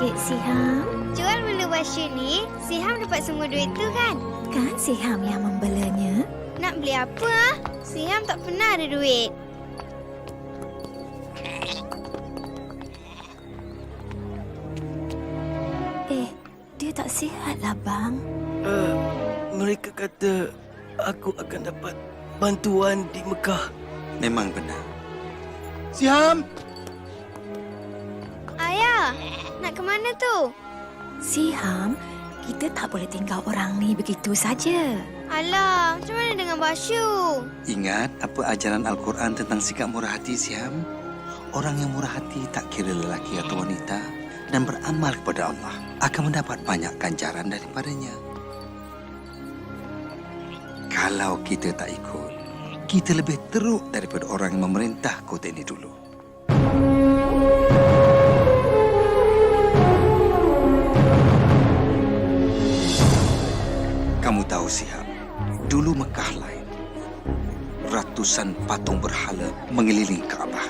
sikit, Siham. Jual bulu basyu ni, Siham dapat semua duit tu kan? Kan Siham yang membelanya? Nak beli apa ah? Siham tak pernah ada duit. Dia tak sihatlah, bang. Mereka kata aku akan dapat bantuan di Mekah. Memang benar. Siham! Ayah, nak ke mana tu? Siham, kita tak boleh tinggal orang ni begitu saja. Alah, macam mana dengan Basyu? Ingat apa ajaran Al-Quran tentang sikap murah hati, Siham? Orang yang murah hati tak kira lelaki atau wanita dan beramal kepada Allah akan mendapat banyak ganjaran daripadanya. Kalau kita tak ikut, kita lebih teruk daripada orang yang memerintah kota ini dulu. Kamu tahu, Siham, dulu Mekah lain. Ratusan patung berhala mengelilingi Kaabah.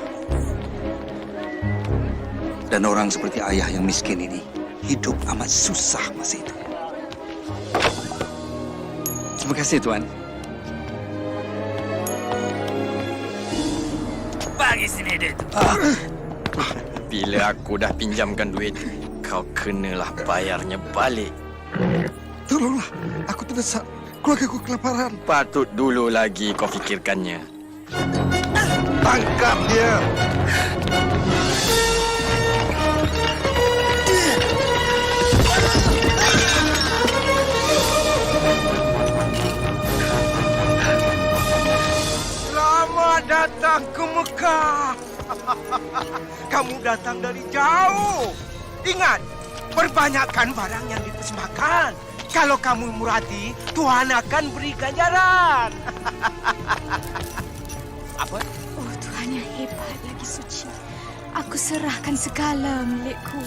Dan orang seperti ayah yang miskin ini hidup amat susah masa itu. Terima kasih, Tuan. Bagi sini, duit tu. Bila aku dah pinjamkan duit, kau kenalah bayarnya balik. Tolonglah, aku terdesak. Keluarga aku kelaparan. Patut dulu lagi kau fikirkannya. Tangkap dia! Selamat datang ke Mekah. Kamu datang dari jauh. Ingat, perbanyakkan barang yang dipersembahkan. Kalau kamu murah hati, Tuhan akan beri ganjaran. Apa? Oh, Tuhan yang hebat lagi suci. Aku serahkan segala milikku.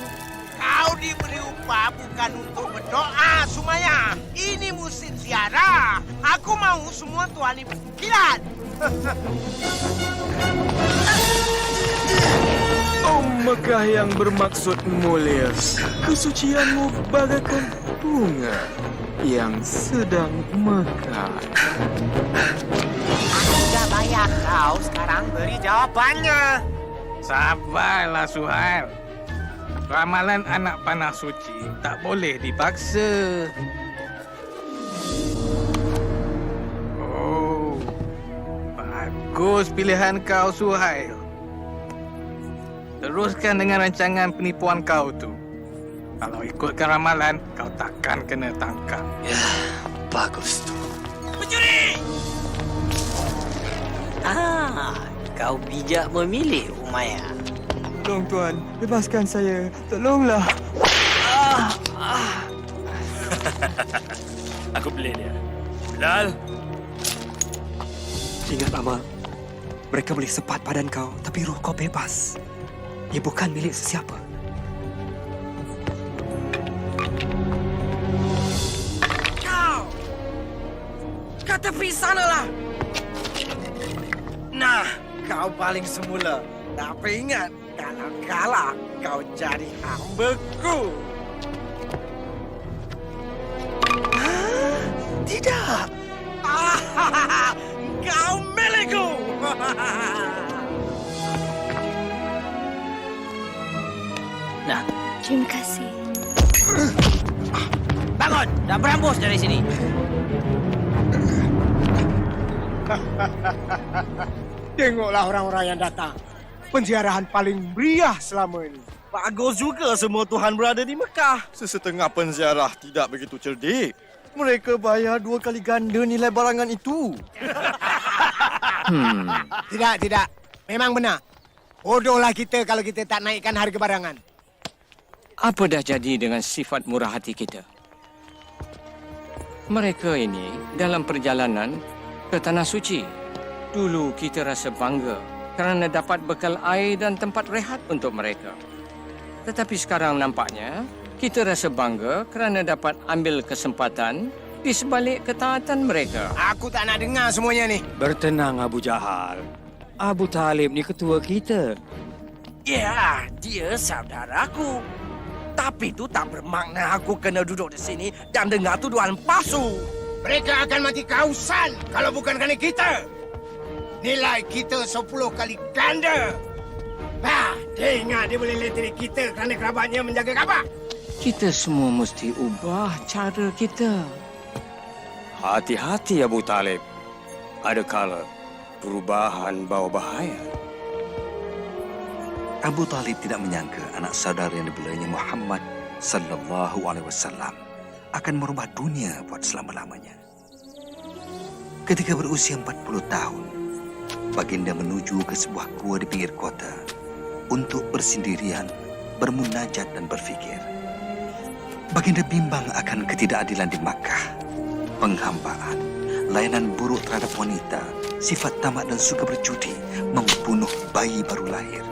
Kau diberi upah bukan untuk berdoa, Sumaya. Ini musim ziarah. Aku mau semua Tuhan ibu kilat. Oh Mekah yang bermaksud mulia, kesucianmu bagaikan bunga yang sedang mekar. Aku dah bayar kau, sekarang beri jawapannya. Sabarlah, Suhail. Ramalan anak panah suci tak boleh dipaksa. Oh, bagus pilihan kau, Suhail. Teruskan dengan rancangan penipuan kau tu. Kalau ikutkan ramalan, kau takkan kena tangkap. Ya, bagus tu. Pencuri! Kau bijak memilih, Umaya. Tolong Tuan, bebaskan saya. Tolonglah. Aku beli dia. Bilal. Ingat, Amal. Mereka boleh sepat badan kau, tapi roh kau bebas. Ia bukan milik sesiapa. Kau! Kat tepi sanalah! Nah, kau paling semula. Tapi ingat, kalau kalah, kau jadi hambaku. Tidak! Kau milikku! Nah, terima kasih. Bangun! Dah berambus dari sini. Tengoklah orang-orang yang datang. Penziarahan paling meriah selama ini. Bagus juga semua Tuhan berada di Mekah. Sesetengah penziarah tidak begitu cerdik. Mereka bayar 2 kali ganda nilai barangan itu. Tidak. Memang benar. Bodohlah kita kalau kita tak naikkan harga barangan. Apa dah jadi dengan sifat murah hati kita? Mereka ini dalam perjalanan ke Tanah Suci. Dulu kita rasa bangga kerana dapat bekal air dan tempat rehat untuk mereka. Tetapi sekarang nampaknya kita rasa bangga kerana dapat ambil kesempatan di sebalik ketaatan mereka. Aku tak nak dengar semuanya ni. Bertenang, Abu Jahal. Abu Talib ni ketua kita. Ya, dia saudaraku. Tapi itu tak bermakna aku kena duduk di sini dan dengar tuduhan palsu. Mereka akan mati kehausan kalau bukan kerana kita. Nilai kita 10 kali ganda. Bah, dia ingat dia boleh leteri kita kerana kerabatnya menjaga Kaabah. Kita semua mesti ubah cara kita. Hati-hati Abu Talib. Ada kala perubahan bawa bahaya. Abu Talib tidak menyangka anak saudara yang dibelanya Muhammad sallallahu alaihi wasallam akan merubah dunia buat selama-lamanya. Ketika berusia 40 tahun, baginda menuju ke sebuah gua di pinggir kota untuk bersendirian, bermunajat dan berfikir. Baginda bimbang akan ketidakadilan di Makkah, penghambaan, layanan buruk terhadap wanita, sifat tamak dan suka berjudi, membunuh bayi baru lahir,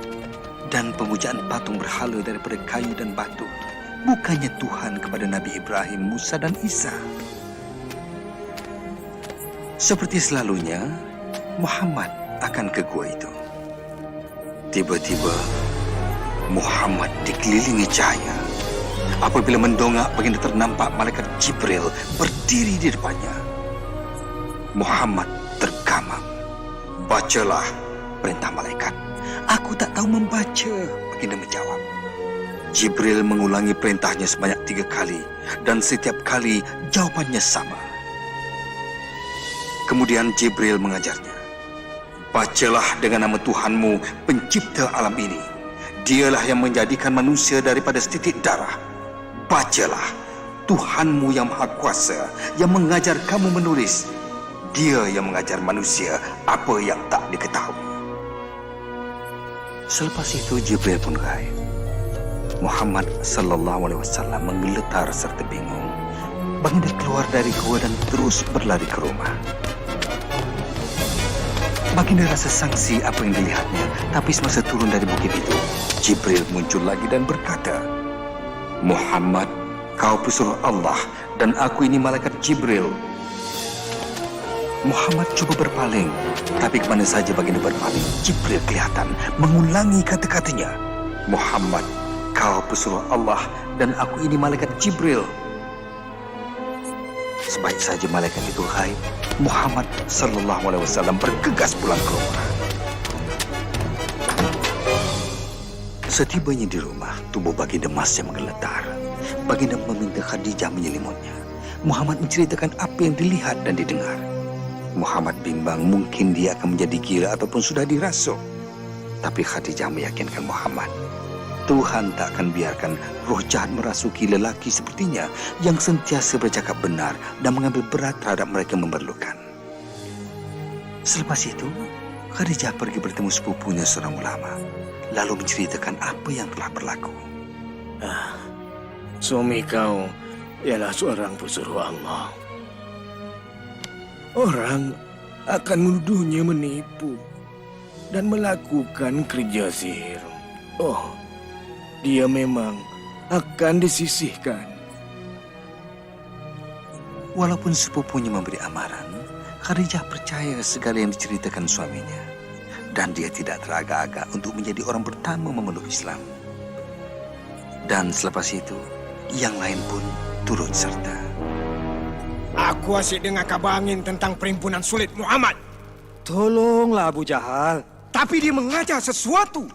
dan pemujaan patung berhala daripada kayu dan batu. Bukannya Tuhan kepada Nabi Ibrahim, Musa dan Isa. Seperti selalunya, Muhammad akan ke gua itu. Tiba-tiba, Muhammad dikelilingi cahaya. Apabila mendongak, baginda ternampak malaikat Jibril berdiri di depannya. Muhammad tergamam. Bacalah perintah malaikat. Aku tak tahu membaca, baginda menjawab. Jibril mengulangi perintahnya sebanyak 3 kali dan setiap kali jawabannya sama. Kemudian Jibril mengajarnya. Bacalah dengan nama Tuhanmu, pencipta alam ini. Dialah yang menjadikan manusia daripada setitik darah. Bacalah, Tuhanmu yang Maha Kuasa, yang mengajar kamu menulis. Dia yang mengajar manusia apa yang tak diketahui. Selepas itu Jibril pun gaib. Muhammad sallallahu alaihi wasallam menggeletar serta bingung. Baginda keluar dari gua dan terus berlari ke rumah. Baginda rasa sangsi apa yang dilihatnya, tapi semasa turun dari bukit itu, Jibril muncul lagi dan berkata, Muhammad, kau pesuruh Allah dan aku ini malaikat Jibril. Muhammad cuba berpaling, tapi kemana saja baginda berpaling, Jibril kelihatan mengulangi kata-katanya. Muhammad, kau pesuruh Allah dan aku ini malaikat Jibril. Sebaik saja malaikat itu gaib, Muhammad sallallahu alaihi wasallam bergegas pulang ke rumah. Setibanya di rumah, tubuh baginda masih menggeletar. Baginda meminta Khadijah menyelimutnya. Muhammad menceritakan apa yang dilihat dan didengar. Muhammad bimbang mungkin dia akan menjadi gila ataupun sudah dirasuk. Tapi Khadijah meyakinkan Muhammad, Tuhan tak akan biarkan roh jahat merasuki lelaki sepertinya yang sentiasa bercakap benar dan mengambil berat terhadap mereka yang memerlukan. Selepas itu, Khadijah pergi bertemu sepupunya seorang ulama, lalu menceritakan apa yang telah berlaku. Suami kau ialah seorang pesuruh Allah. Orang akan menuduhnya menipu dan melakukan kerja sihir. Oh, dia memang akan disisihkan. Walaupun sepupunya memberi amaran, Khadijah percaya segala yang diceritakan suaminya. Dan dia tidak teragak-agak untuk menjadi orang pertama memeluk Islam. Dan selepas itu, yang lain pun turut serta. Aku asyik dengar kabar angin tentang perhimpunan sulit Muhammad. Tolonglah Abu Jahal. Tapi dia mengajar sesuatu.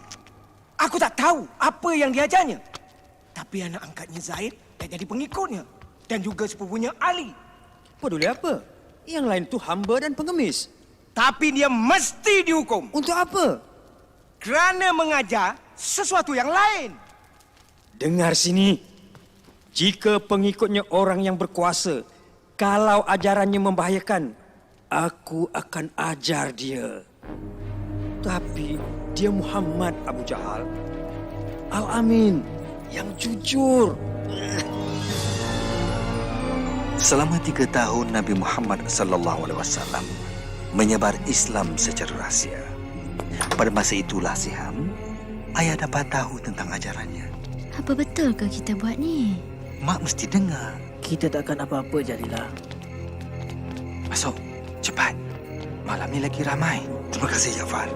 Aku tak tahu apa yang diajarnya. Tapi anak angkatnya Zaid dah jadi pengikutnya. Dan juga sepupunya Ali. Peduli apa? Yang lain tu hamba dan pengemis. Tapi dia mesti dihukum. Untuk apa? Kerana mengajar sesuatu yang lain. Dengar sini. Jika pengikutnya orang yang berkuasa, kalau ajarannya membahayakan, aku akan ajar dia. Tapi dia Muhammad Abu Jahal. Al-Amin, yang jujur. Selama 3 tahun Nabi Muhammad sallallahu alaihi wasallam menyebar Islam secara rahsia. Pada masa itulah Siham, ayah dapat tahu tentang ajarannya. Apa betul ke kita buat ni? Mak mesti dengar. Kita takkan apa-apa, Jadilah. Masuk, cepat. Malam ni lagi ramai. Terima kasih, Jafar.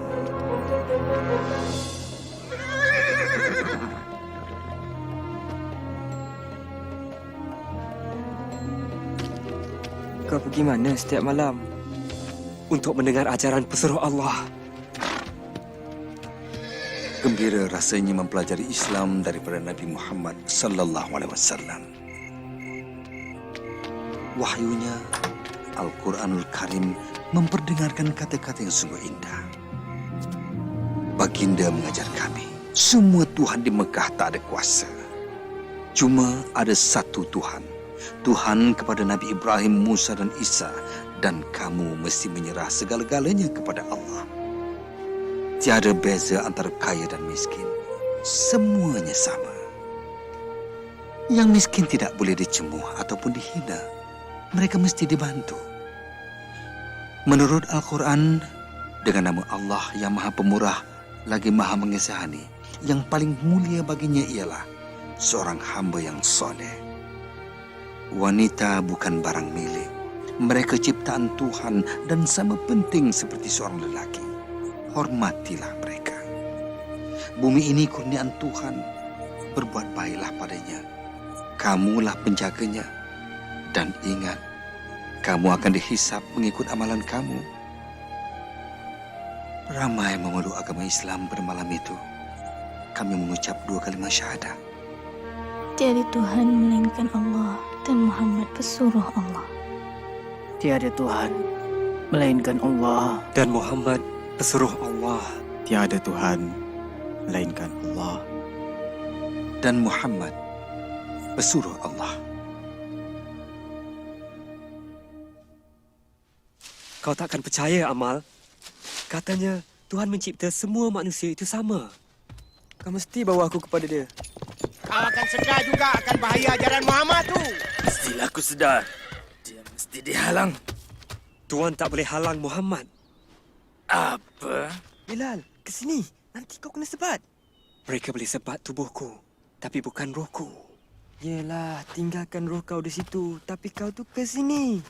Kau pergi mana setiap malam? Untuk mendengar ajaran pesuruh Allah. Gembira rasanya mempelajari Islam daripada Nabi Muhammad sallallahu alaihi wasallam. Wahyunya, Al-Quranul Karim memperdengarkan kata-kata yang sungguh indah. Baginda mengajar kami, semua Tuhan di Mekah tak ada kuasa. Cuma ada satu Tuhan. Tuhan kepada Nabi Ibrahim, Musa dan Isa. Dan kamu mesti menyerah segala-galanya kepada Allah. Tiada beza antara kaya dan miskin. Semuanya sama. Yang miskin tidak boleh dicemuh ataupun dihina. Mereka mesti dibantu. Menurut Al-Quran, dengan nama Allah yang Maha Pemurah lagi Maha Mengasihani, yang paling mulia baginya ialah seorang hamba yang soleh. Wanita bukan barang milik. Mereka ciptaan Tuhan dan sama penting seperti seorang lelaki. Hormatilah mereka. Bumi ini kurniaan Tuhan. Berbuat baiklah padanya. Kamulah penjaganya. Dan ingat, kamu akan dihisap mengikut amalan kamu. Ramai memeluk agama Islam pada malam itu. Kami mengucap 2 kalimat syahadah. Tiada Tuhan melainkan Allah dan Muhammad pesuruh Allah. Tiada Tuhan melainkan Allah. Dan Muhammad pesuruh Allah. Tiada Tuhan melainkan Allah. Dan Muhammad pesuruh Allah. Kau takkan percaya, Amal. Katanya Tuhan mencipta semua manusia itu sama. Kau mesti bawa aku kepada dia. Kau akan sedar juga akan bahaya ajaran Muhammad tu. Mestilah aku sedar. Dia mesti dihalang. Tuan tak boleh halang Muhammad. Apa? Bilal, ke sini. Nanti kau kena sebat. Mereka boleh sebat tubuhku, tapi bukan rohku. Yelah, tinggalkan roh kau di situ, tapi kau tu ke sini.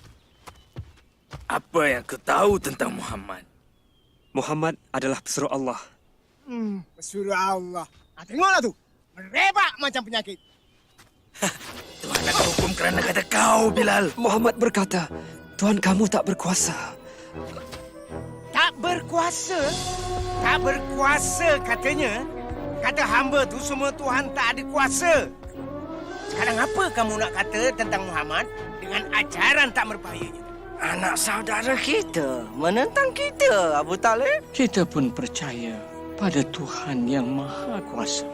Apa yang kau tahu tentang Muhammad? Muhammad adalah pesuruh Allah. Pesuruh Allah. Tengoklah tu. Merebak macam penyakit. Tuhan akan hukum kerana kata kau, Bilal. Muhammad berkata, Tuhan kamu tak berkuasa. Tak berkuasa? Tak berkuasa katanya. Kata hamba tu semua Tuhan tak ada kuasa. Sekarang apa kamu nak kata tentang Muhammad dengan ajaran tak berbahayanya? Anak saudara kita menentang kita, Abu Talib. Kita pun percaya pada Tuhan yang Maha Kuasa.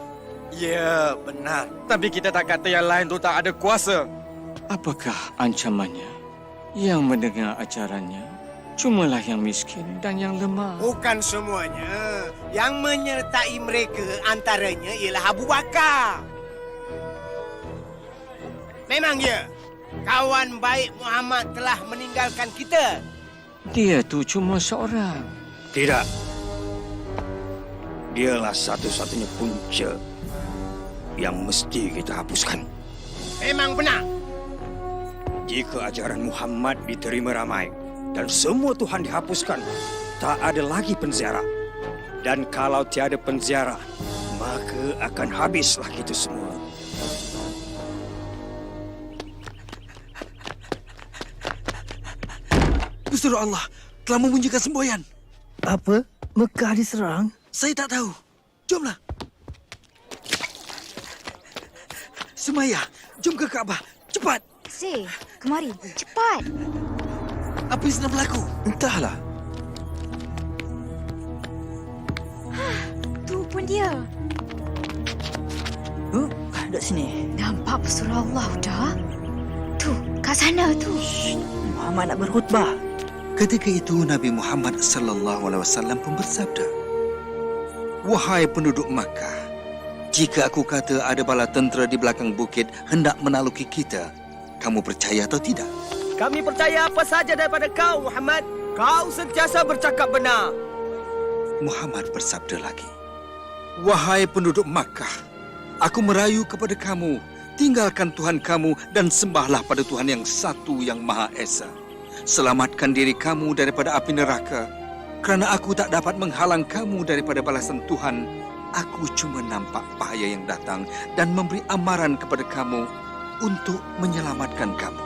Ya, benar. Tapi kita tak kata yang lain tu tak ada kuasa. Apakah ancamannya? Yang mendengar ajarannya cumalah yang miskin dan yang lemah. Bukan semuanya. Yang menyertai mereka antaranya ialah Abu Bakar. Memang ya, kawan baik Muhammad telah meninggalkan kita. Dia tu cuma seorang. Tidak. Dialah satu-satunya punca yang mesti kita hapuskan. Memang benar. Jika ajaran Muhammad diterima ramai dan semua Tuhan dihapuskan, tak ada lagi penziarah. Dan kalau tiada penziarah, maka akan habislah kita semua. Pesuruh Allah telah memunculkan semboyan. Apa? Mekah diserang? Saya tak tahu. Jomlah. Sumayyah, jom ke Kaabah. Cepat. Si, kemari. Cepat. Apa yang sedang berlaku? Entahlah. Tu pun dia. Duduk sini. Nampak pesuruh Allah dah. Tu, kat sana tu. Muhammad nak berkhutbah. Ketika itu Nabi Muhammad sallallahu alaihi wasallam pun bersabda, "Wahai penduduk Makkah, jika aku kata ada bala tentera di belakang bukit hendak menaluki kita, kamu percaya atau tidak?" Kami percaya apa saja daripada kau, Muhammad. Kau sentiasa bercakap benar. Muhammad bersabda lagi, "Wahai penduduk Makkah, aku merayu kepada kamu, tinggalkan Tuhan kamu dan sembahlah pada Tuhan yang satu yang Maha Esa. Selamatkan diri kamu daripada api neraka. Kerana aku tak dapat menghalang kamu daripada balasan Tuhan, aku cuma nampak bahaya yang datang dan memberi amaran kepada kamu untuk menyelamatkan kamu."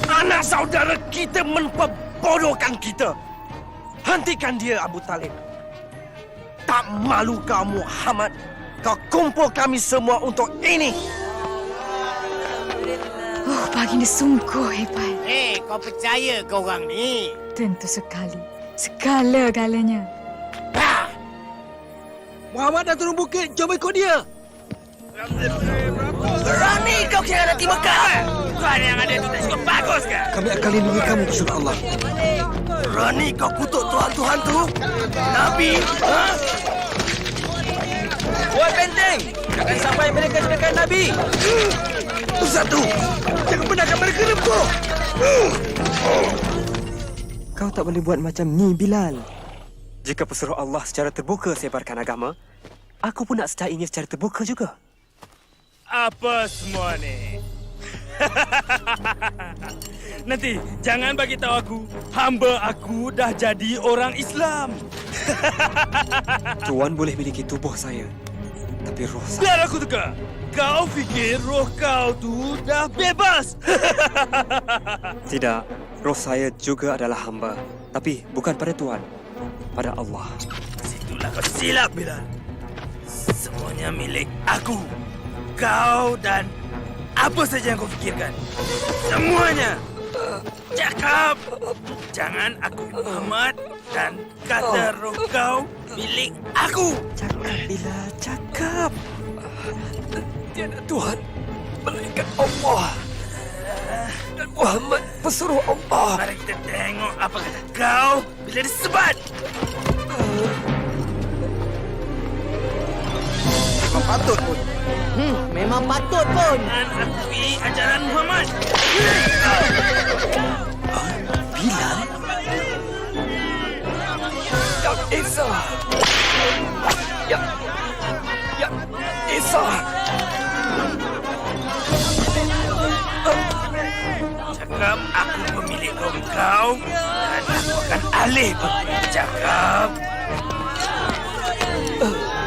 Anak saudara kita memperbodohkan kita. Hentikan dia, Abu Talib. Tak malu kau, Muhammad? Kau kumpul kami semua untuk ini. Oh, baginda sungguh hebat. Kau percaya ke orang ni? Tentu sekali. Segala-galanya. Muhammad dah turun bukit. Jom ikut dia. Berani kau kira nanti Mekah? Tuan yang ada itu tak cukup bagus ke? Kami akan lindungi kamu, Rasulullah. Berani kau kutuk Tuhan-Tuhan tu? Nabi? Ha? Buat benteng! Jangan sampai mereka dekat Nabi! Bersatu! Jangan benarkan mereka lempuh! Kau tak boleh buat macam ni, Bilal. Jika pesuruh Allah secara terbuka sebarkan agama, aku pun nak sertainya secara terbuka juga. Apa semua ni? Nanti jangan bagi tahu aku, hamba aku dah jadi orang Islam. Tuan boleh miliki tubuh saya, tapi roh saya... Biar aku teka. Kau fikir roh kau tu dah bebas? Tidak, roh saya juga adalah hamba. Tapi bukan pada Tuan, pada Allah. Situlah kau silap, Bilal. Semuanya milik aku. Kau dan apa saja yang kau fikirkan. Semuanya. Cakap. Jangan aku Muhammad dan kata roh kau milik aku. Cakap, Bilal, cakap. Tiada Tuhan melainkan Allah. Dan Muhammad pesuruh Allah. Mari kita tengok apa kata kau bila disebat. Memang patut pun. Memang patut pun. Dan akui ajaran Muhammad. Bilal? Ya Isa. Ya Isa. Cakap aku pemilik roh kau dan aku akan alih cakap.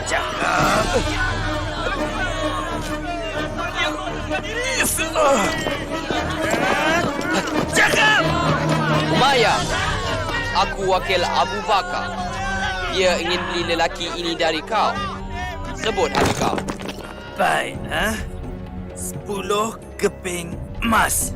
Cakap. Cakap. Umayyah, aku wakil Abu Bakar. Dia ingin beli lelaki ini dari kau. Sebut harga kau. Baiklah. 10 keping emas.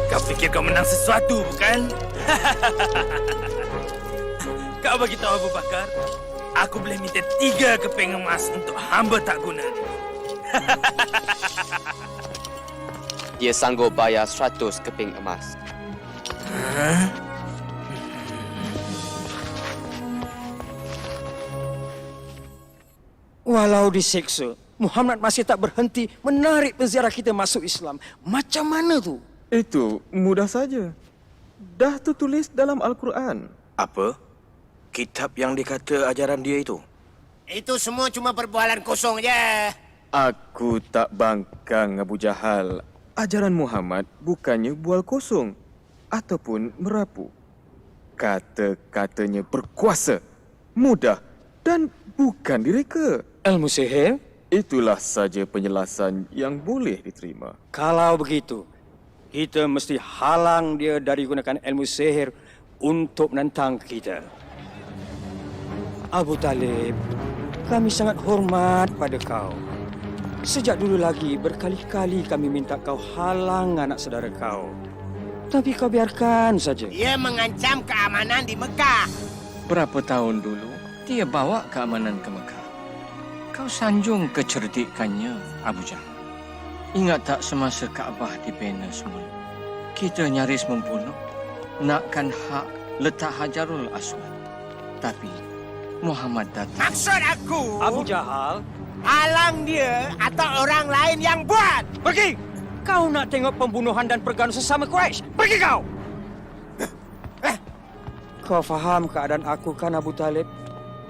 Kau fikir kau menang sesuatu, bukan? Kau bagi tahu Abu Bakar, aku boleh minta 3 keping emas untuk hamba tak guna. Dia sanggup bayar 100 keping emas. Walau disiksa, Muhammad masih tak berhenti menarik penziarah kita masuk Islam. Macam mana tu? Itu mudah saja. Dah tertulis dalam Al-Quran. Apa? Kitab yang dikata ajaran dia itu? Itu semua cuma perbualan kosong je. Aku tak bangkang, Abu Jahal. Ajaran Muhammad bukannya bual kosong ataupun merapu. Kata-katanya berkuasa, mudah dan bukan direka. Ilmu sihir? Itulah saja penjelasan yang boleh diterima. Kalau begitu, kita mesti halang dia dari gunakan ilmu sihir untuk menentang kita. Abu Talib, kami sangat hormat pada kau. Sejak dulu lagi berkali-kali kami minta kau halang anak saudara kau. Tapi kau biarkan saja. Dia mengancam keamanan di Mekah. Berapa tahun dulu dia bawa keamanan ke Mekah? Kau sanjung kecerdikannya, Abu Jahal. Ingat tak semasa Kaabah dibina semula? Kita nyaris membunuh, nakkan hak letak Hajarul Aswad. Tapi Muhammad datang. Maksud aku, Abu Jahal, halang dia atau orang lain yang buat. pergi! Kau nak tengok pembunuhan dan pergaduhan sesama Quraisy? Pergi kau! Kau faham keadaan aku kan, Abu Talib?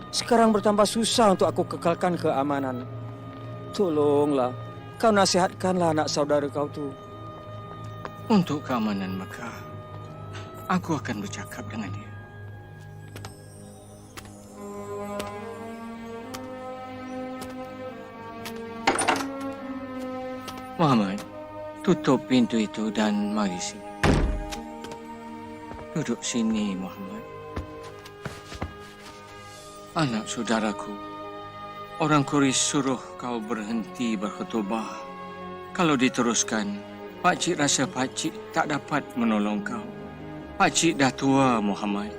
Sekarang bertambah susah untuk aku kekalkan keamanan. Tolonglah, kau nasihatkanlah anak saudara kau tu. Untuk keamanan Mekah, aku akan bercakap dengan dia. Muhammad, tutup pintu itu dan mari sini. Duduk sini, Muhammad. Anak saudaraku, orang Quraisy suruh kau berhenti berkhutbah. Kalau diteruskan, Pakcik rasa Pakcik tak dapat menolong kau. Pakcik dah tua, Muhammad.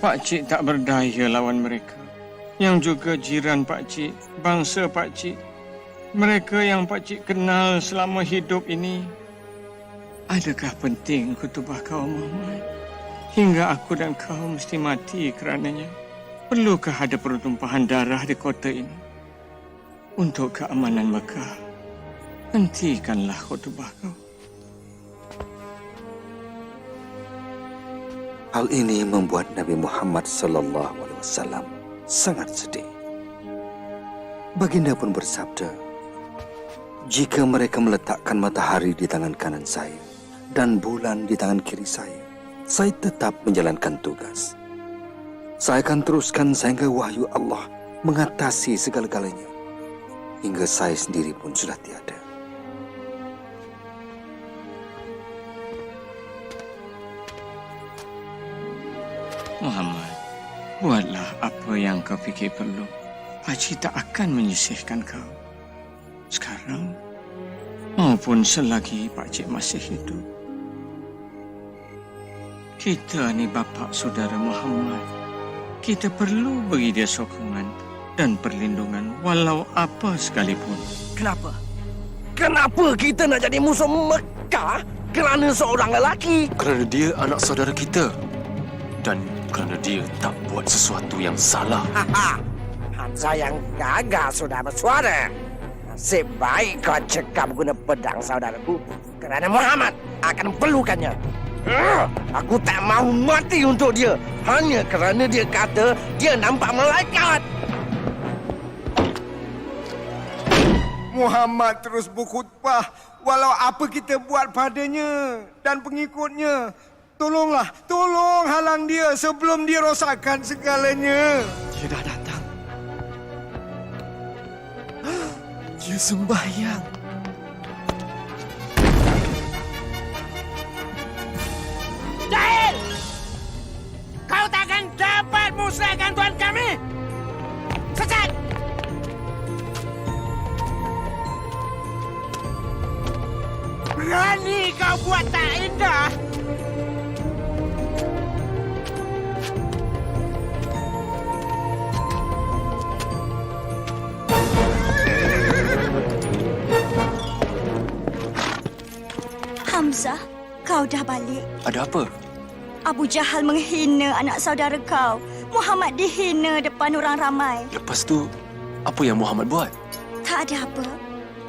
Pakcik tak berdaya lawan mereka. Yang juga jiran Pakcik, bangsa Pakcik. Mereka yang Pakcik kenal selama hidup ini. Adakah penting khutbah kau, Muhammad? Hingga aku dan kau mesti mati kerananya. Perlukah ada pertumpahan darah di kota ini? Untuk keamanan Mekah, hentikanlah khutbah kau. Hal ini membuat Nabi Muhammad SAW sangat sedih. Baginda pun bersabda, jika mereka meletakkan matahari di tangan kanan saya dan bulan di tangan kiri saya tetap menjalankan tugas. Saya akan teruskan sehingga wahyu Allah mengatasi segala-galanya, hingga saya sendiri pun sudah tiada. Muhammad, buatlah apa yang kau fikir perlu. Pakcik tak akan menyisihkan kau. Sekarang, maupun selagi Pakcik masih hidup. Kita ni bapa saudara Muhammad. Kita perlu beri dia sokongan dan perlindungan walau apa sekalipun. Kenapa? Kenapa kita nak jadi musuh Mekah kerana seorang lelaki? Kerana dia anak saudara kita. Dan kerana dia tak buat sesuatu yang salah. Hamzah yang gagal sudah bersuara. Nasib baik kau cekap guna pedang saudaraku. Kerana Muhammad akan perlukannya. Aku tak mahu mati untuk dia. Hanya kerana dia kata dia nampak malaikat. Muhammad terus berkhutbah walau apa kita buat padanya dan pengikutnya. Tolonglah, tolong halang dia sebelum dia rosakkan segalanya. Dia dah datang. Dia sembahyang. Jahil! Kau takkan dapat musnahkan Tuhan kami! Sesat! Berani kau buat tak indah? Hamzah, kau dah balik. Ada apa? Abu Jahal menghina anak saudara kau. Muhammad dihina depan orang ramai. Lepas tu, apa yang Muhammad buat? Tak ada apa.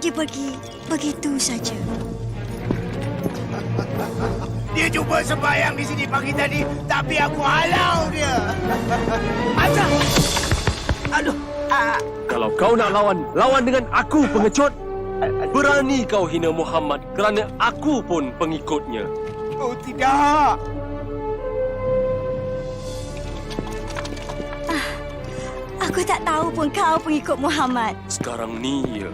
Dia pergi begitu saja. Dia cuba sembahyang di sini pagi tadi, tapi aku halau dia. Hamzah! Aduh! Kalau kau nak lawan dengan aku, pengecut. Berani kau hina Muhammad kerana aku pun pengikutnya. Oh, tidak! Aku tak tahu pun kau pengikut Muhammad. Sekarang ni, ya.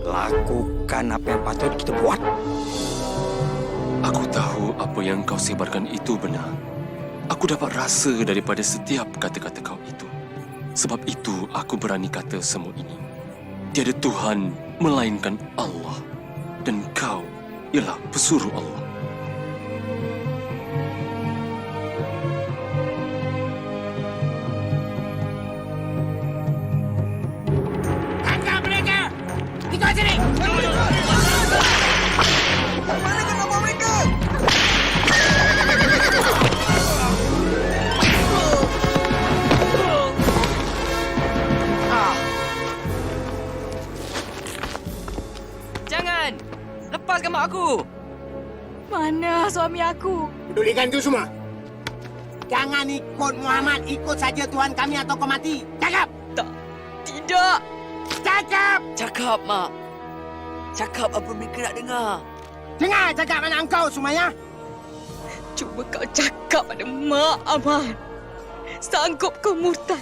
Lakukan apa yang patut kita buat. Aku tahu apa yang kau sebarkan itu benar. Aku dapat rasa daripada setiap kata-kata kau itu. Sebab itu aku berani kata semua ini. Tiada Tuhan melainkan Allah. Dan kau ialah pesuruh Allah. Tangkap mereka! Ikut sini! Mana kau nak bawa mereka? Jangan! Lepaskan mak aku! Mana suami aku? Pedulikan itu semua. Jangan ikut Muhammad, ikut saja Tuhan kami atau kau mati. Cakap! Tak. Tidak. Cakap! Cakap, Mak. Cakap apa mereka nak dengar. Dengar cakap anak engkau, Sumaya. Cuba kau cakap pada Mak Ahmad. Sanggup kau murtad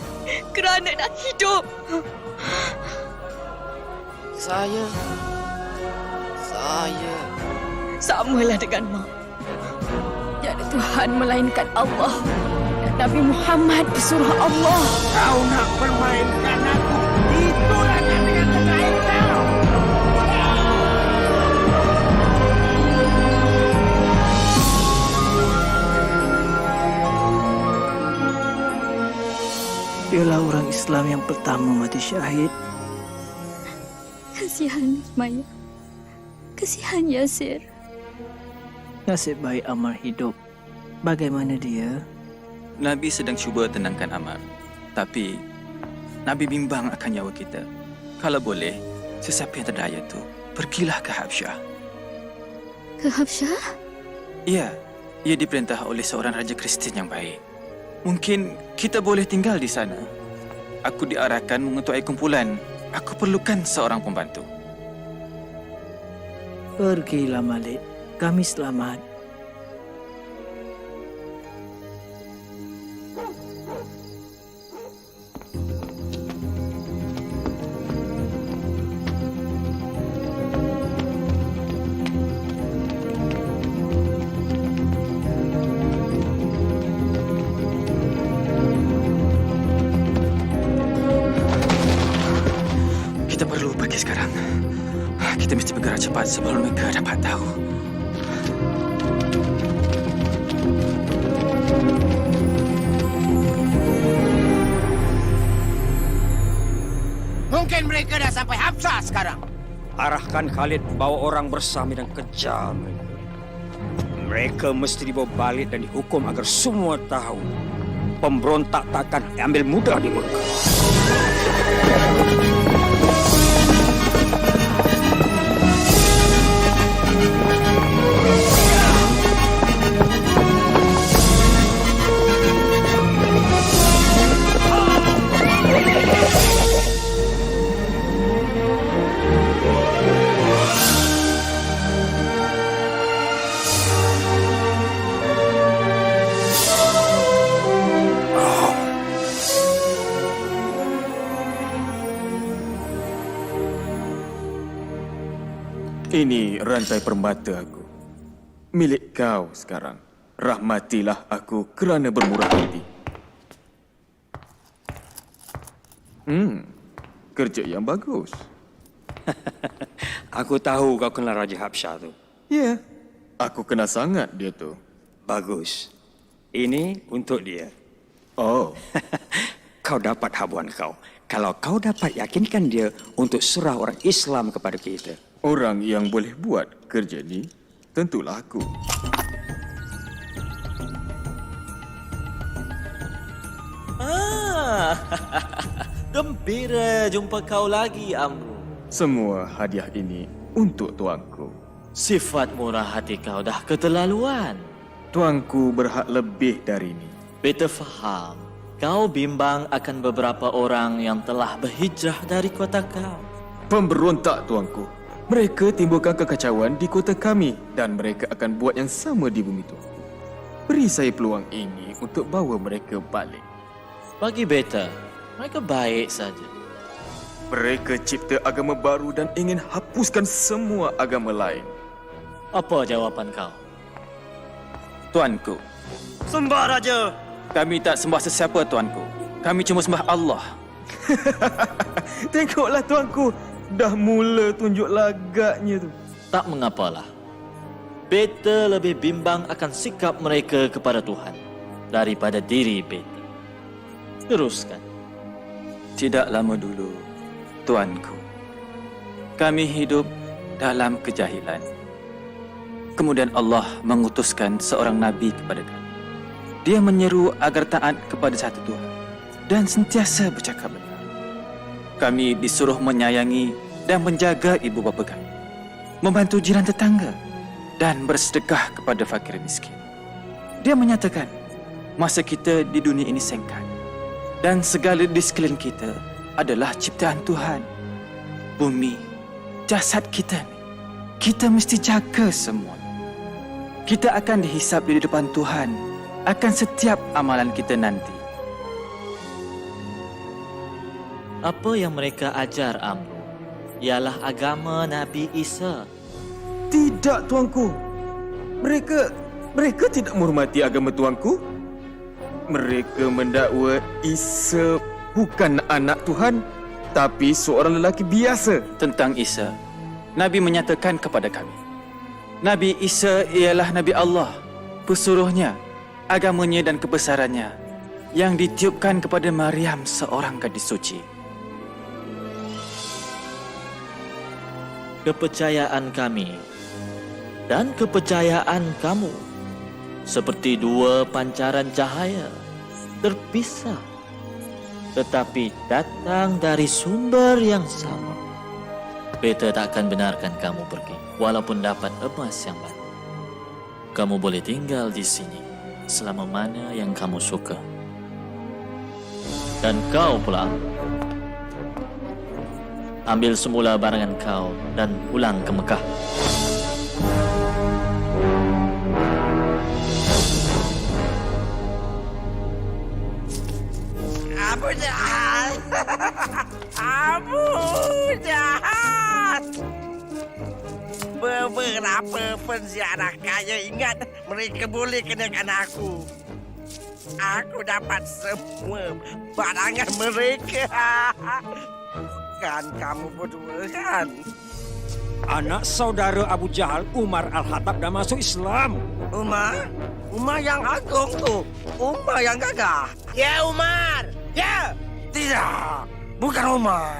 kerana nak hidup. Saya Samalah dengan Mak. Tiada Tuhan melainkan Allah. Dan Nabi Muhammad disuruh Allah. Kau nak permainkan aku. Itulah dengan terbaik kau. Dialah orang Islam yang pertama mati syahid. Kasihan Maya. Kasihan Yasir. Nasib baik Ammar hidup. Bagaimana dia? Nabi sedang cuba tenangkan Ammar. Tapi Nabi bimbang akan nyawa kita. Kalau boleh, sesiapa yang terdaya tu, pergilah ke Habsyah. Ke Habsyah? Ya, ia diperintah oleh seorang raja Kristian yang baik. Mungkin kita boleh tinggal di sana. Aku diarahkan mengetuai kumpulan. Aku perlukan seorang pembantu. Pergilah Malik. Kami selamat. Kita perlu pergi sekarang. Kita mesti bergerak cepat sebelum mereka dapat tahu. Mungkin mereka dah sampai Habsyah sekarang. Arahkan Khalid bawa orang bersama dan kejar mereka. Mereka mesti dibawa balik dan dihukum agar semua tahu pemberontak takkan ambil mudah di Mekah. Ini rantai permata aku. Milik kau sekarang. Rahmatilah aku kerana bermurah hati. Kerja yang bagus. Aku tahu kau kenal Raja Habsyah tu. Ya, aku kenal sangat dia tu. Bagus. Ini untuk dia. Oh. Kau dapat habuan kau. Kalau kau dapat yakinkan dia untuk surah orang Islam kepada kita. Orang yang boleh buat kerja ni tentulah aku. Gembira jumpa kau lagi, Amru. Semua hadiah ini untuk tuanku. Sifat murah hati kau dah keterlaluan. Tuanku berhak lebih dari ini. Beta faham. Kau bimbang akan beberapa orang yang telah berhijrah dari kota kau. Pemberontak, tuanku. Mereka timbulkan kekacauan di kota kami dan mereka akan buat yang sama di bumi tuanku. Beri saya peluang ini untuk bawa mereka balik. Bagi beta, mereka baik saja. Mereka cipta agama baru dan ingin hapuskan semua agama lain. Apa jawapan kau? Tuanku. Sembah Raja. Kami tak sembah sesiapa, tuanku. Kami cuma sembah Allah. Tengoklah, tuanku. Dah mula tunjuk lagaknya tu. Tak mengapalah. Beta lebih bimbang akan sikap mereka kepada Tuhan daripada diri beta. Teruskan. Tidak lama dulu, tuanku. Kami hidup dalam kejahilan. Kemudian Allah mengutuskan seorang Nabi kepada kami. Dia menyeru agar taat kepada satu Tuhan dan sentiasa bercakap benar. Kami disuruh menyayangi dan menjaga ibu bapa kami, membantu jiran tetangga dan bersedekah kepada fakir miskin. Dia menyatakan masa kita di dunia ini singkat dan segala di sekeliling kita adalah ciptaan Tuhan. Bumi, jasad kita ni, kita mesti jaga semua. Kita akan dihisap di depan Tuhan akan setiap amalan kita nanti. Apa yang mereka ajar, Amru, ialah agama Nabi Isa. Tidak, tuanku. Mereka tidak menghormati agama tuanku. Mereka mendakwa Isa bukan anak Tuhan, tapi seorang lelaki biasa. Tentang Isa, Nabi menyatakan kepada kami, Nabi Isa ialah Nabi Allah, pesuruhnya, agamanya dan kebesarannya yang ditiupkan kepada Maryam, seorang gadis suci. Kepercayaan kami dan kepercayaan kamu seperti dua pancaran cahaya terpisah, tetapi datang dari sumber yang sama. Beta tak akan benarkan kamu pergi, walaupun dapat emas yang banyak. Kamu boleh tinggal di sini selama mana yang kamu suka. Dan kau pula, ambil semula barangan kau dan pulang ke Mekah. Abu jahat! Abu jahat! Beberapa penziarah kaya ingat mereka boleh kenakan aku. Aku dapat semua barangan mereka. Kan kamu berdua kan? Anak saudara Abu Jahal, Umar Al-Khattab, dah masuk Islam. Umar? Umar yang agung tu. Umar yang gagah. Ya, Umar! Ya! Tidak, bukan Umar.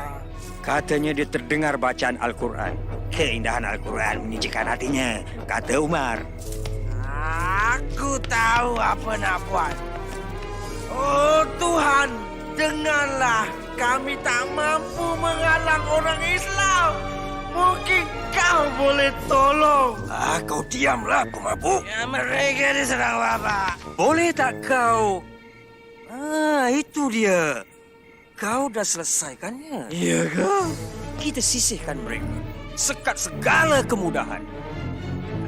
Katanya dia terdengar bacaan Al-Quran. Keindahan Al-Quran menyejukkan hatinya, kata Umar. Aku tahu apa nak buat. Oh Tuhan, dengarlah. Kami tak mampu menghalang orang Islam. Mungkin kau boleh tolong. Kau diamlah, pemabuk. Ya, mereka diserang Bapak. Boleh tak kau? Itu dia. Kau dah selesaikannya. Iya kau? Kita sisihkan mereka. Sekat segala kemudahan.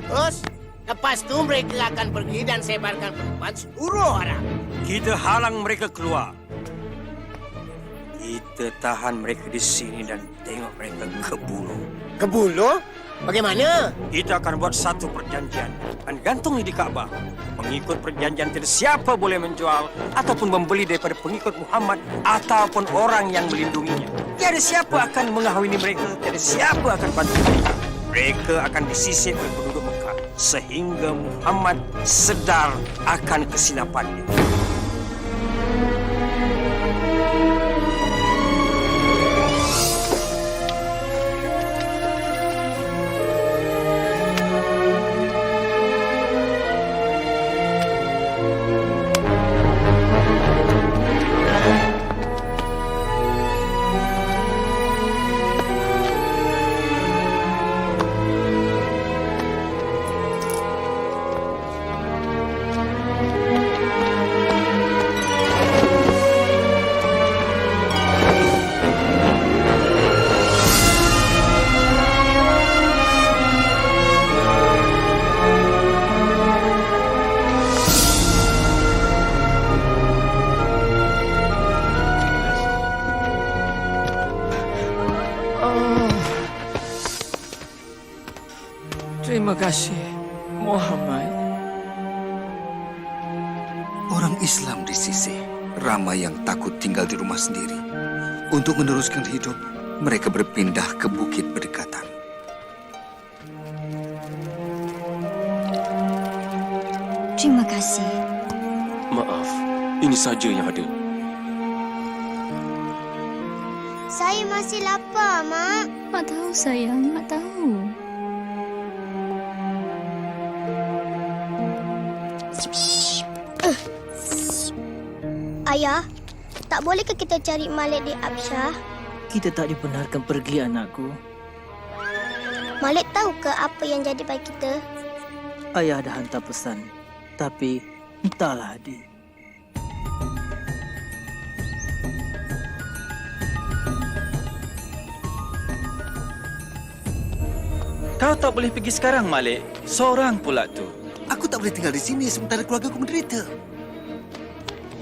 Terus, lepas tu mereka akan pergi dan sebarkan perempuan seluruh orang. Kita halang mereka keluar. Kita tahan mereka di sini dan tengok mereka ke bulu. Ke bulu? Bagaimana? Kita akan buat satu perjanjian dan gantungnya di Kaabah. Mengikut perjanjian tidak siapa boleh menjual ataupun membeli daripada pengikut Muhammad ataupun orang yang melindunginya. Tiada siapa akan mengahwini mereka, tiada siapa akan bantu mereka. Mereka akan disisir oleh penduduk Mekah sehingga Muhammad sedar akan kesilapannya. Terima kasih, Muhammad. Orang Islam di sisi ramai yang takut tinggal di rumah sendiri. Untuk meneruskan hidup, mereka berpindah ke bukit berdekatan. Terima kasih. Maaf, ini saja yang ada. Saya masih lapar, Mak. Mak tahu, sayang. Mak tahu. Ayah, tak bolehkah kita cari Malik di Absyah? Kita tak dibenarkan pergi, anakku. Malik tahu ke apa yang jadi pada kita? Ayah dah hantar pesan. Tapi, entahlah, adik. Kau tak boleh pergi sekarang, Malik. Seorang pula tu. Aku tak boleh tinggal di sini sementara keluarga aku menderita.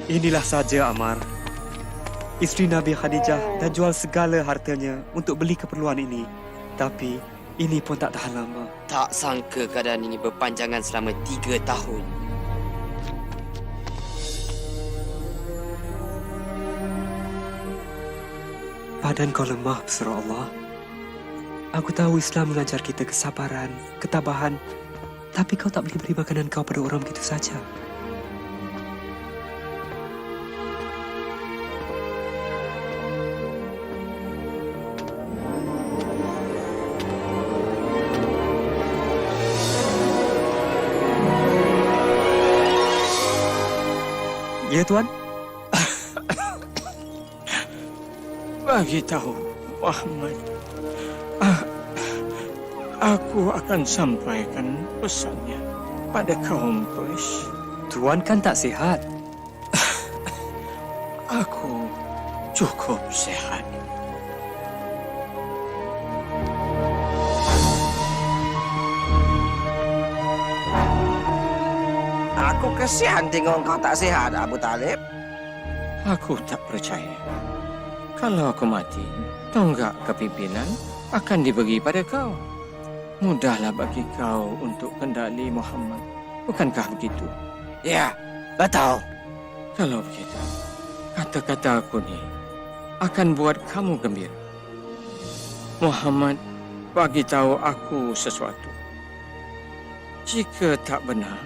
Inilah saja Ammar. Isteri Nabi Khadijah dah jual segala hartanya untuk beli keperluan ini. Tapi ini pun tak tahan lama. Tak sangka keadaan ini berpanjangan selama 3 tahun. Badan kau lemah, pesuruh Allah. Aku tahu Islam mengajar kita kesabaran, ketabahan. Tapi kau tak boleh beri makanan kau pada orang begitu saja. Ya, Tuan. Bagi tahu Muhammad, aku akan sampaikan pesannya pada kaum Quraisy. Tuan kan tak sihat. Aku cukup sihat. Aku kesian tengok kau tak sihat, Abu Talib. Aku tak percaya. Kalau aku mati, tonggak kepimpinan akan dibagi pada kau. Mudahlah bagi kau untuk kendali Muhammad. Bukankah begitu? Ya, betul. Kalau begitu, kata-kata aku ni akan buat kamu gembira. Muhammad bagi tahu aku sesuatu. Jika tak benar,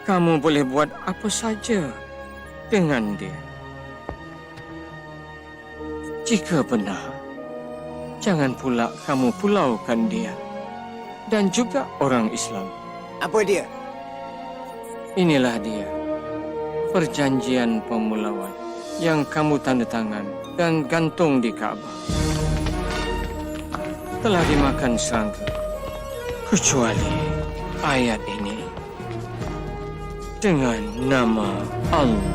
kamu boleh buat apa saja dengan dia. Jika benar, jangan pula kamu pulaukan dia dan juga orang Islam. Apa dia? Inilah dia, perjanjian pemulauan yang kamu tanda tangan dan gantung di Kaabah. Telah dimakan serangga, kecuali ayat ini dengan nama Allah.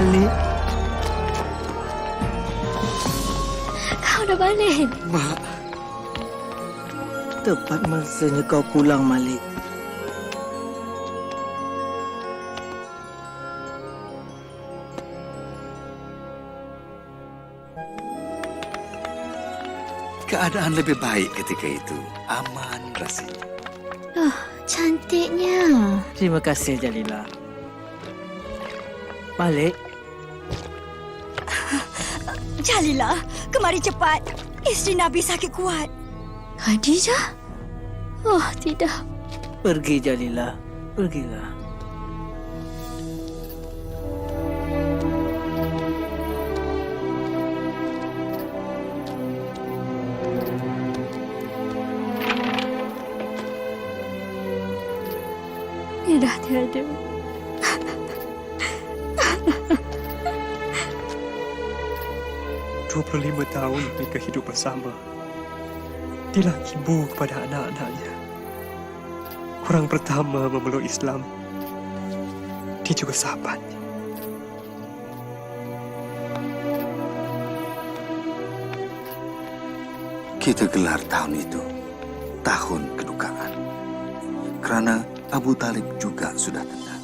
Malik. Mak, tepat masanya kau pulang, Malik. Keadaan lebih baik ketika itu. Aman rasanya. Oh, cantiknya. Terima kasih, Jalila. Malik. Jalila, kemari cepat. Isteri Nabi sakit kuat. Khadijah? Oh, tidak. Pergi, Jalila. Pergilah. Dia dah tiada. 25 tahun mereka hidup bersama. Dialah ibu kepada anak-anaknya. Orang pertama memeluk Islam. Dia juga sahabatnya. Kita gelar tahun itu tahun kedukaan. Kerana Abu Talib juga sudah tenang.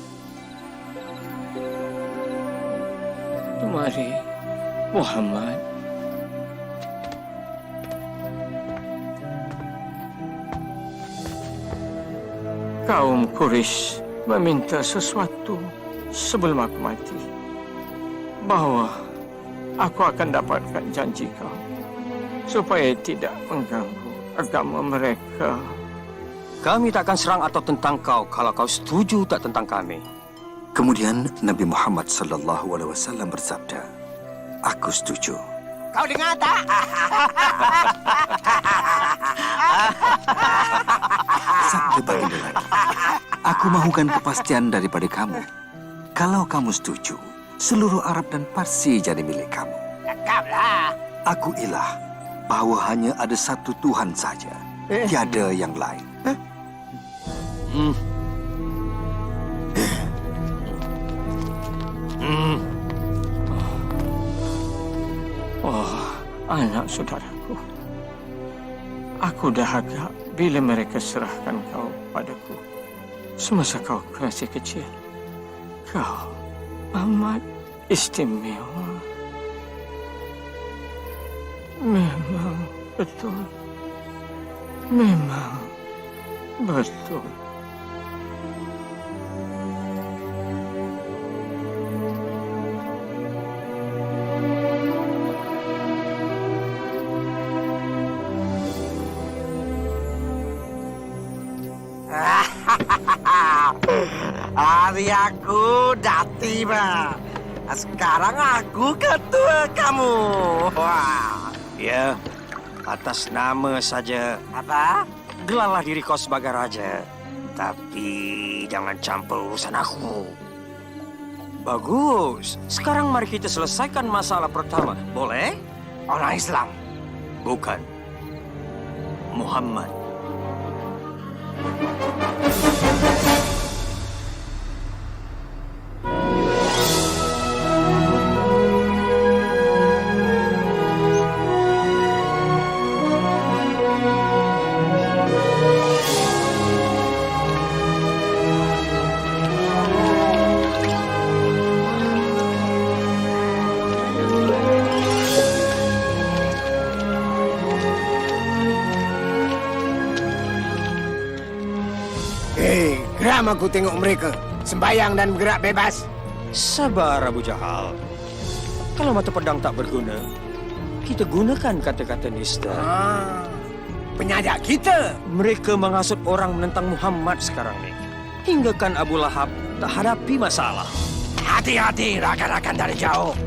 Mari, Muhammad. Kaum Quraisy meminta sesuatu sebelum aku mati. Bahawa aku akan dapatkan janji kau supaya tidak mengganggu agama mereka. Kami takkan serang atau tentang kau kalau kau setuju tak tentang kami. Kemudian Nabi Muhammad SAW bersabda, "Aku setuju. Kau dengar tak? Sabda baginda lagi. Aku mahukan kepastian daripada kamu. Kalau kamu setuju, seluruh Arab dan Parsi jadi milik kamu. Cakaplah. Aku ilah bahawa hanya ada satu Tuhan saja. Tiada yang lain. Oh, anak saudaraku. Aku dahaga bila mereka serahkan kau padaku. Semasa kau masih kecil. Kau amat istimewa. Memang betul. Memang betul. Hari aku dah tiba. Sekarang aku ketua kamu. Wah. Ya, atas nama saja. Apa? Gelarlah diri kau sebagai raja. Tapi jangan campur urusan aku. Bagus. Sekarang mari kita selesaikan masalah pertama. Boleh? Orang Islam. Bukan. Muhammad. Geram aku tengok mereka. Sembayang dan bergerak bebas. Sabar, Abu Jahal. Kalau mata pedang tak berguna, kita gunakan kata-kata nista. Penyajak kita. Mereka menghasut orang menentang Muhammad sekarang ni. Hinggakan Abu Lahab tak hadapi masalah. Hati-hati rakan-rakan dari jauh.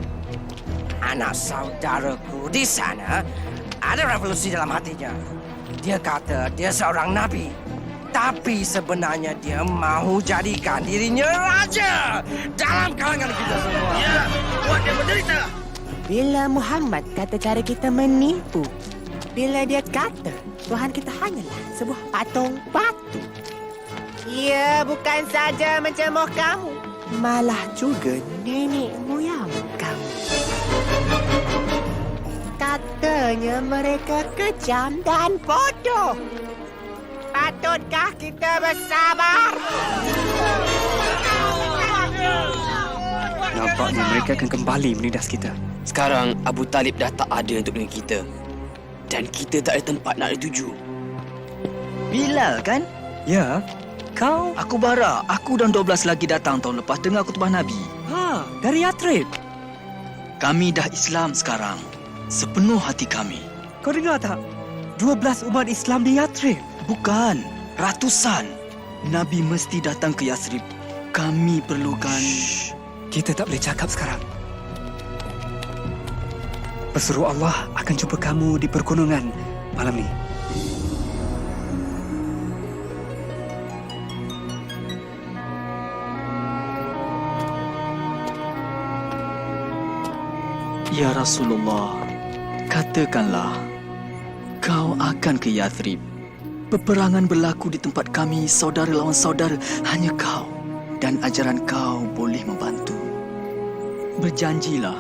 Anak saudaraku di sana ada revolusi dalam hatinya. Dia kata dia seorang nabi. Tapi sebenarnya dia mahu jadikan dirinya raja dalam kalangan kita semua. Ya, buat dia menderita. Bila Muhammad kata cara kita menipu. Bila dia kata Tuhan kita hanyalah sebuah patung batu. Ia bukan saja mencemoh kamu. Malah juga nenek moyang kamu. Katanya mereka kejam dan bodoh. Patutkah kita bersabar? Nampaknya mereka akan kembali menindas kita. Sekarang Abu Talib dah tak ada untuk dengan kita. Dan kita tak ada tempat nak dituju. Bilal kan? Ya. Kau? Aku Bara. Aku dan 12 lagi datang tahun lepas dengar khutbah Nabi. Ha, dari Yathrib. Kami dah Islam sekarang. Sepenuh hati kami. Kau dengar tak? 12 umat Islam di Yathrib. Bukan. Ratusan. Nabi mesti datang ke Yathrib. Kami perlukan... Shh. Kita tak boleh cakap sekarang. Pesuruh Allah akan jumpa kamu di pergunungan malam ni. Ya Rasulullah, katakanlah, kau akan ke Yathrib. Peperangan berlaku di tempat kami, saudara lawan saudara, hanya kau dan ajaran kau boleh membantu. Berjanjilah,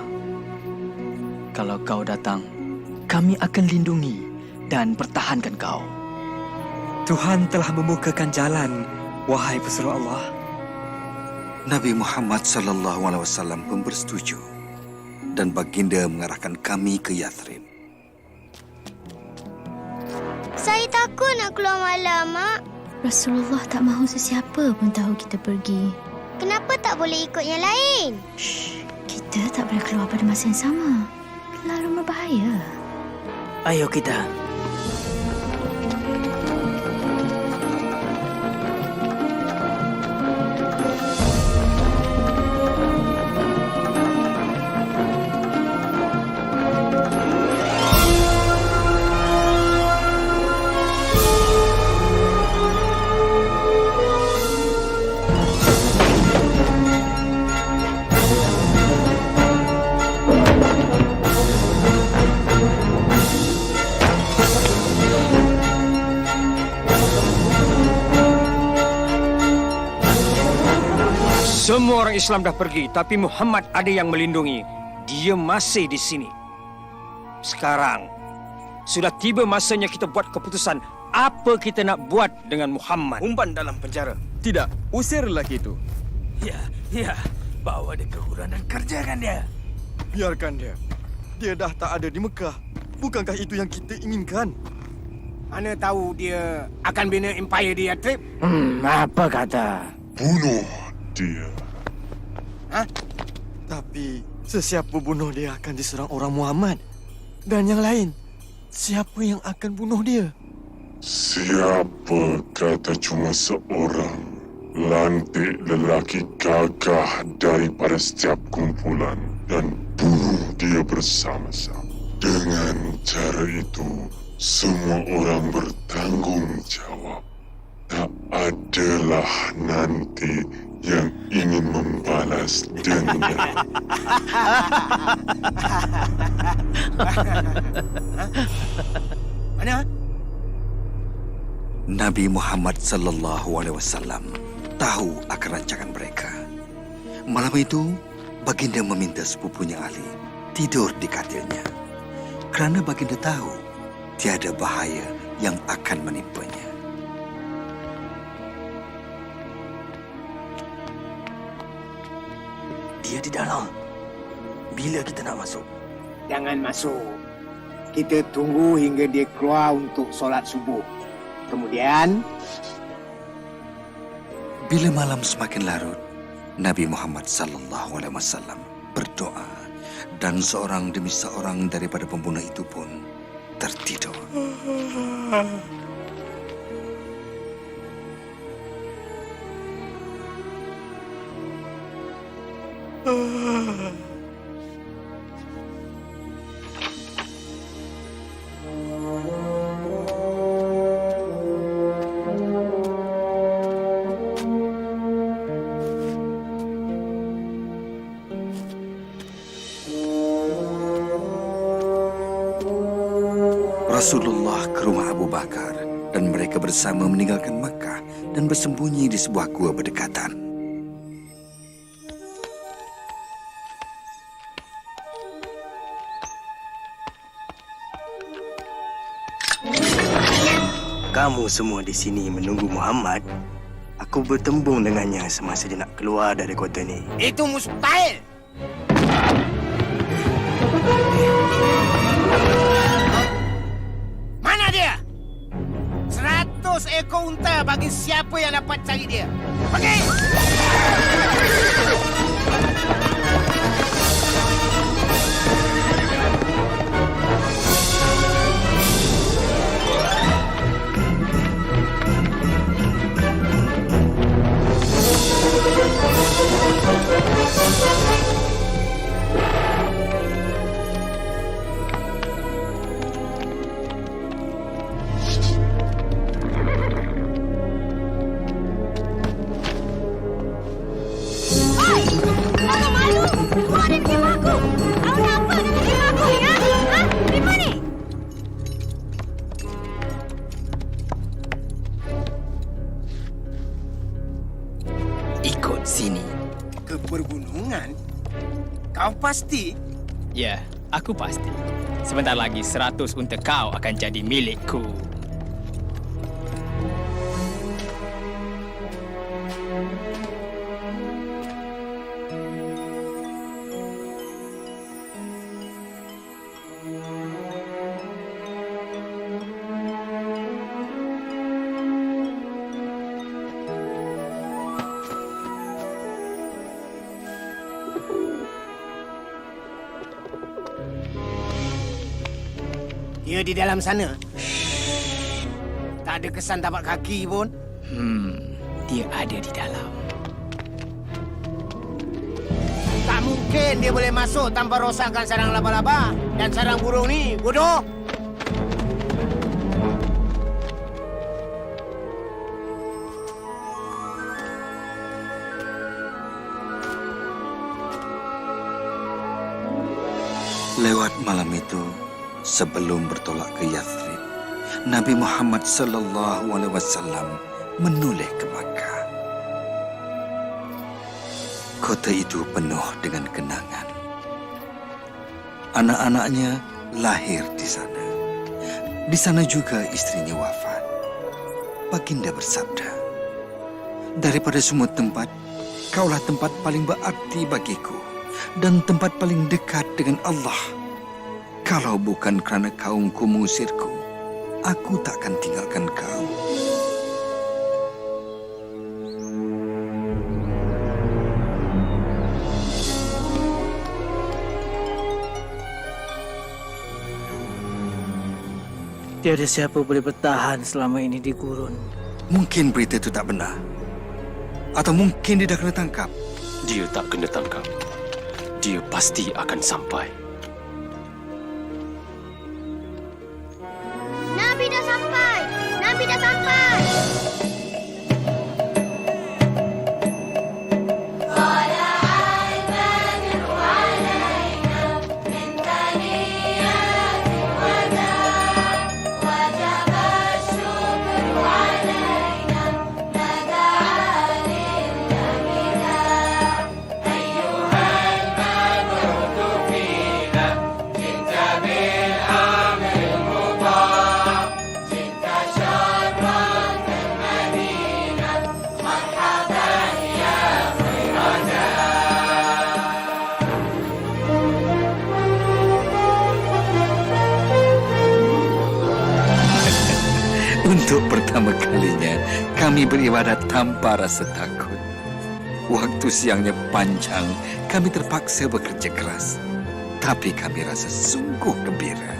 kalau kau datang, kami akan lindungi dan pertahankan kau. Tuhan telah membukakan jalan, wahai pesuruh Allah. Nabi Muhammad SAW pun bersetuju dan baginda mengarahkan kami ke Yathrib. Saya takut nak keluar malam, Mak. Rasulullah tak mahu sesiapa pun tahu kita pergi. Kenapa tak boleh ikut yang lain? Kita tak boleh keluar pada masa yang sama. Terlalu berbahaya. Ayo kita. Semua orang Islam dah pergi, tapi Muhammad ada yang melindungi. Dia masih di sini. Sekarang, sudah tiba masanya kita buat keputusan apa kita nak buat dengan Muhammad. Umpan dalam penjara. Tidak, usir lelaki itu. Ya, bawa dia ke hutan dan kerjakan dia. Biarkan dia. Dia dah tak ada di Mekah. Bukankah itu yang kita inginkan? Mana tahu dia akan bina empire di Yathrib? Apa kata? Bunuh dia. Tapi sesiapa bunuh dia akan diserang orang Muhammad. Dan yang lain, siapa yang akan bunuh dia? Siapa kata cuma seorang lantik lelaki gagah daripada setiap kumpulan dan bunuh dia bersama-sama. Dengan cara itu, semua orang bertanggungjawab. Tak adalah nanti yang ingin membalas dendam. Mana? Nabi Muhammad sallallahu alaihi wasallam tahu akan rancangan mereka. Malam itu, baginda meminta sepupunya Ali tidur di katilnya. Kerana baginda tahu tiada bahaya yang akan menimpanya. Dia di dalam. Bila kita nak masuk? Jangan masuk. Kita tunggu hingga dia keluar untuk solat subuh. Kemudian, Bila malam semakin larut, Nabi Muhammad sallallahu alaihi wasallam berdoa dan seorang demi seorang daripada pembunuh itu pun tertidur. Rasulullah ke rumah Abu Bakar dan mereka bersama meninggalkan Makkah dan bersembunyi di sebuah gua berdekatan. kamu semua di sini menunggu Muhammad. Aku bertembung dengannya semasa dia nak keluar dari kota ni. Itu mustahil. Mana dia? 100 ekor unta bagi siapa yang dapat cari dia. Pergi! Ikut sini. Ke pergunungan? Kau pasti? Ya, aku pasti. Sebentar lagi 100 unta kau akan jadi milikku. Dia di dalam sana. Tak ada kesan tapak kaki pun. Dia ada di dalam. Tak mungkin dia boleh masuk tanpa rosakkan sarang laba-laba dan sarang burung ni, bodoh. Lewat malam itu, sebelum bertolak ke Yathrib, Nabi Muhammad sallallahu alaihi wasallam menoleh ke Makkah. Kota itu penuh dengan kenangan. Anak-anaknya lahir di sana. Di sana juga istrinya wafat. Baginda bersabda, daripada semua tempat, kaulah tempat paling berarti bagiku dan tempat paling dekat dengan Allah. Kalau bukan kerana kaumku mengusirku, aku takkan tinggalkan kau. Tiada siapa boleh bertahan selama ini di gurun. Mungkin berita itu tak benar. Atau mungkin dia dah kena tangkap. Dia tak kena tangkap. Dia pasti akan sampai. Nabi dah sampai! Nabi dah sampai! Untuk pertama kalinya, kami beribadat tanpa rasa takut. Waktu siangnya panjang, kami terpaksa bekerja keras. Tapi kami rasa sungguh gembira.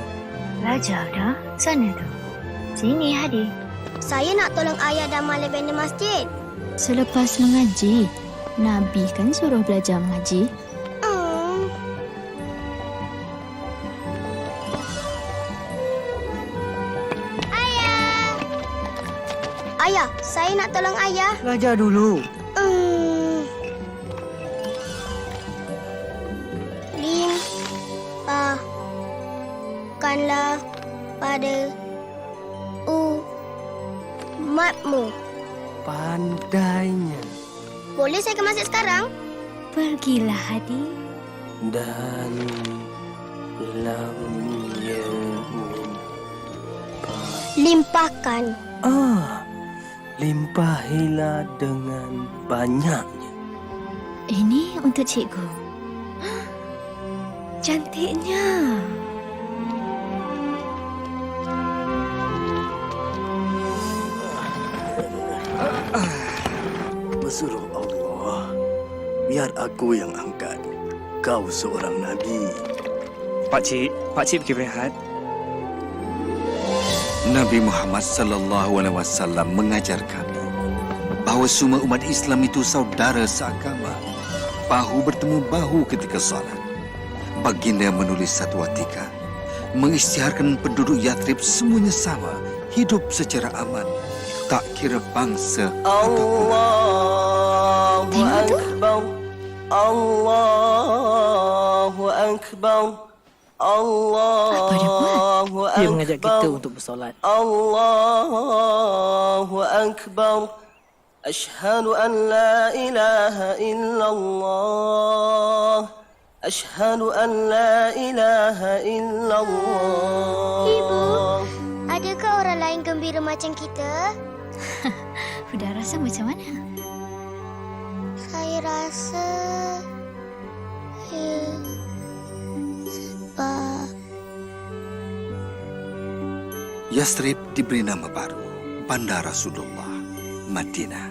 Belajar dah? Sana tu. Sini, Hadi. Saya nak tolong ayah dan malik benda masjid. Selepas mengaji, Nabi kan suruh belajar mengaji. Ayah, saya nak tolong ayah. Belajar dulu. Limpahkanlah pada umatmu. Pandainya. Boleh saya ke masjid sekarang? Pergilah, Hadi. Dan lamnya Limpahkan. Limpahilah dengan banyaknya. Ini untuk cikgu. Cantiknya. Bersuruh Allah, biar aku yang angkat. Kau seorang Nabi. Pakcik pergi berehat. Nabi Muhammad sallallahu alaihi wasallam mengajar kami bahawa semua umat Islam itu saudara seagama, bahu bertemu bahu ketika salat. Baginda menulis satu watika mengisytiharkan penduduk Yathrib semuanya sama, hidup secara aman, tak kira bangsa Allahu Akbar. Allahu Akbar. Allahu Akbar. Dia mengajak kita untuk bersolat. Allahu Akbar. Ashhadu an la ilaha illallah. Ashhadu an la ilaha illallah. Ibu, adakah orang lain gembira macam kita? Sudah rasa macam mana? Saya rasa sebab Yathrib diberi nama baru, Bandar Rasulullah, Madinah.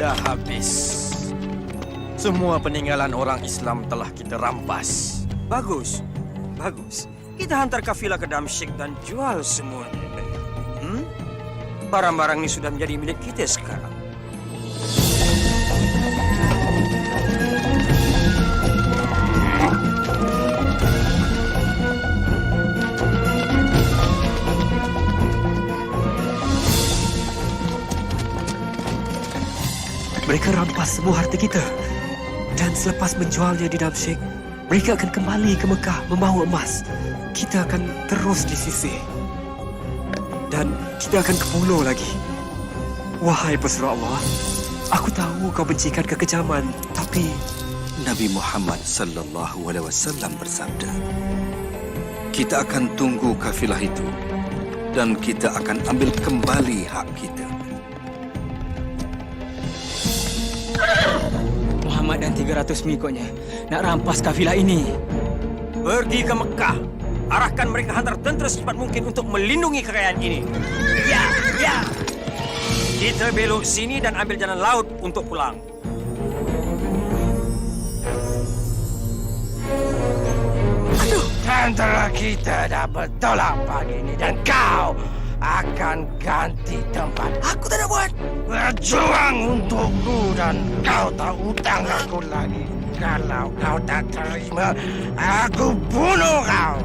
Dah habis. Semua peninggalan orang Islam telah kita rampas. Bagus. Kita hantar kafilah ke Damsyik dan jual semuanya. Barang-barang ini sudah menjadi milik kita sekarang. Mereka rampas semua harta kita. Dan selepas menjualnya di Damsyik, mereka akan kembali ke Mekah membawa emas. Kita akan terus disisih. Dan kita akan ke pulau lagi. Wahai pesuruh Allah, aku tahu kau bencikan kekejaman, tapi Nabi Muhammad sallallahu alaihi wasallam bersabda, kita akan tunggu kafilah itu dan kita akan ambil kembali hak kita. Muhammad dan 300 pengikutnya nak rampas kafilah ini. Pergi ke Mekah. Arahkan mereka hantar tentera secepat mungkin untuk melindungi kekayaan ini. Ya, ya. Kita belok sini dan ambil jalan laut untuk pulang. Tentera kita dah bertolak pagi ini dan kau akan ganti tempat. Aku tak nak buat. Berjuang untukku dan kau tak hutang aku lagi. Kalau kau tak terima, aku bunuh kau.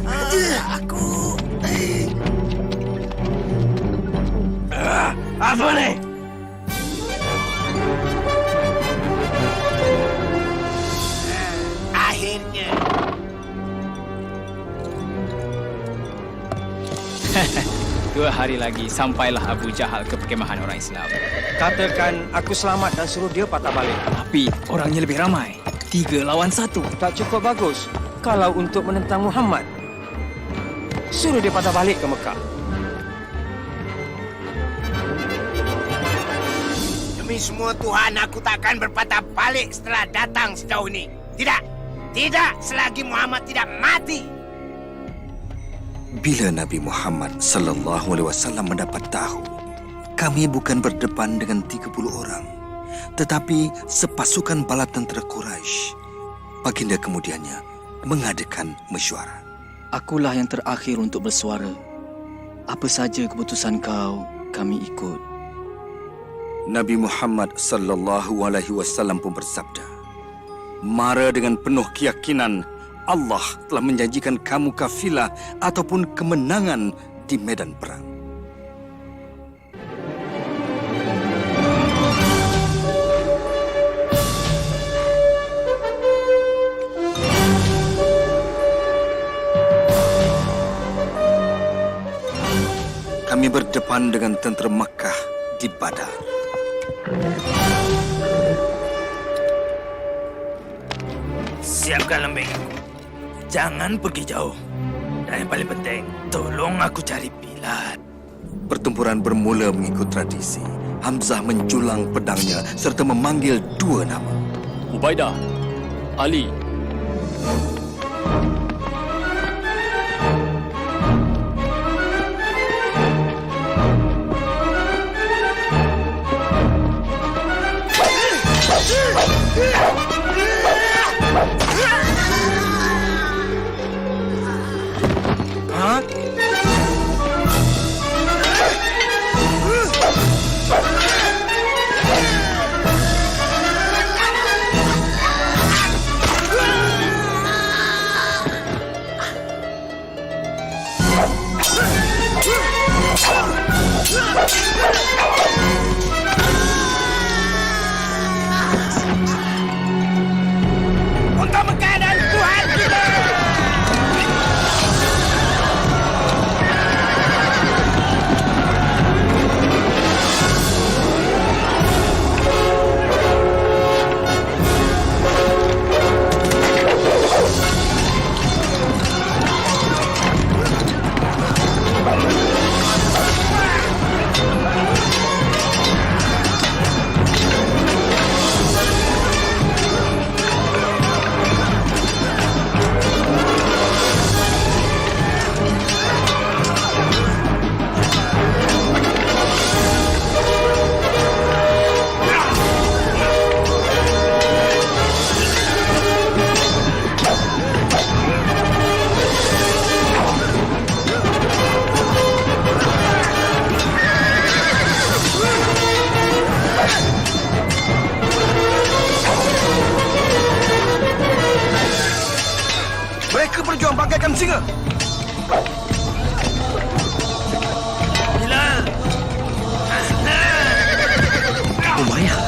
Aku... apa ni? Akhirnya. 2 hari lagi sampailah Abu Jahal ke perkemahan orang Islam. Katakan aku selamat dan suruh dia patah balik. Tapi orangnya lebih ramai. 3 lawan 1. Tak cukup bagus. Kalau untuk menentang Muhammad, suruh dia patah balik ke Mekah. Demi semua Tuhan, aku takkan berpatah balik setelah datang sejauh ini. Tidak. Tidak selagi Muhammad tidak mati. Bila Nabi Muhammad sallallahu alaihi wasallam mendapat tahu kami bukan berdepan dengan 30 orang tetapi sepasukan bala tentera Quraisy, baginda kemudiannya mengadakan mesyuarat. Akulah yang terakhir untuk bersuara. Apa saja keputusan kau, kami ikut. Nabi Muhammad sallallahu alaihi wasallam pun bersabda, mara dengan penuh keyakinan Allah telah menjanjikan kamu kafilah ataupun kemenangan di medan perang. Kami berdepan dengan tentera Makkah di Badar. Siapkan lembing. Jangan pergi jauh. Dan yang paling penting, tolong aku cari Bilal. Pertempuran bermula mengikut tradisi. Hamzah menjulang pedangnya serta memanggil 2 nama. Ubaidah, Ali. Untuk Mekah dan Tuhan kita. Mereka berjuang bagaikan singa. Bilal. Umayyah.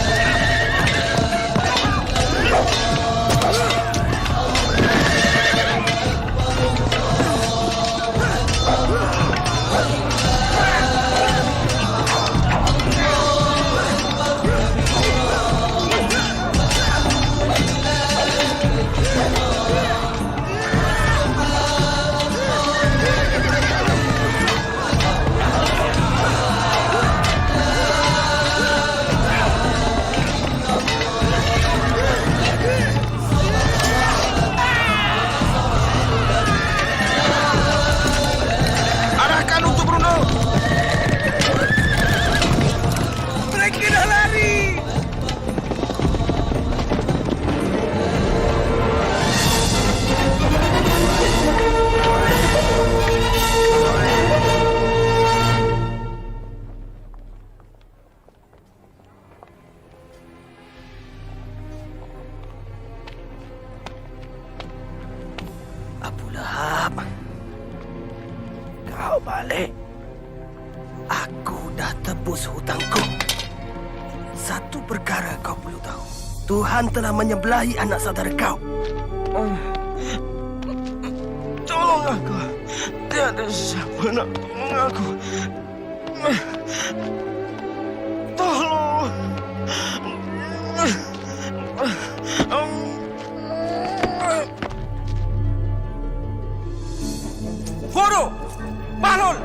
balik. Aku dah tebus hutangku. Satu perkara kau perlu tahu. Tuhan telah menyebelahi anak saudara kau. Tolong aku. Tiada siapa nak tolong aku. Tolong. Bodoh! Bahlul!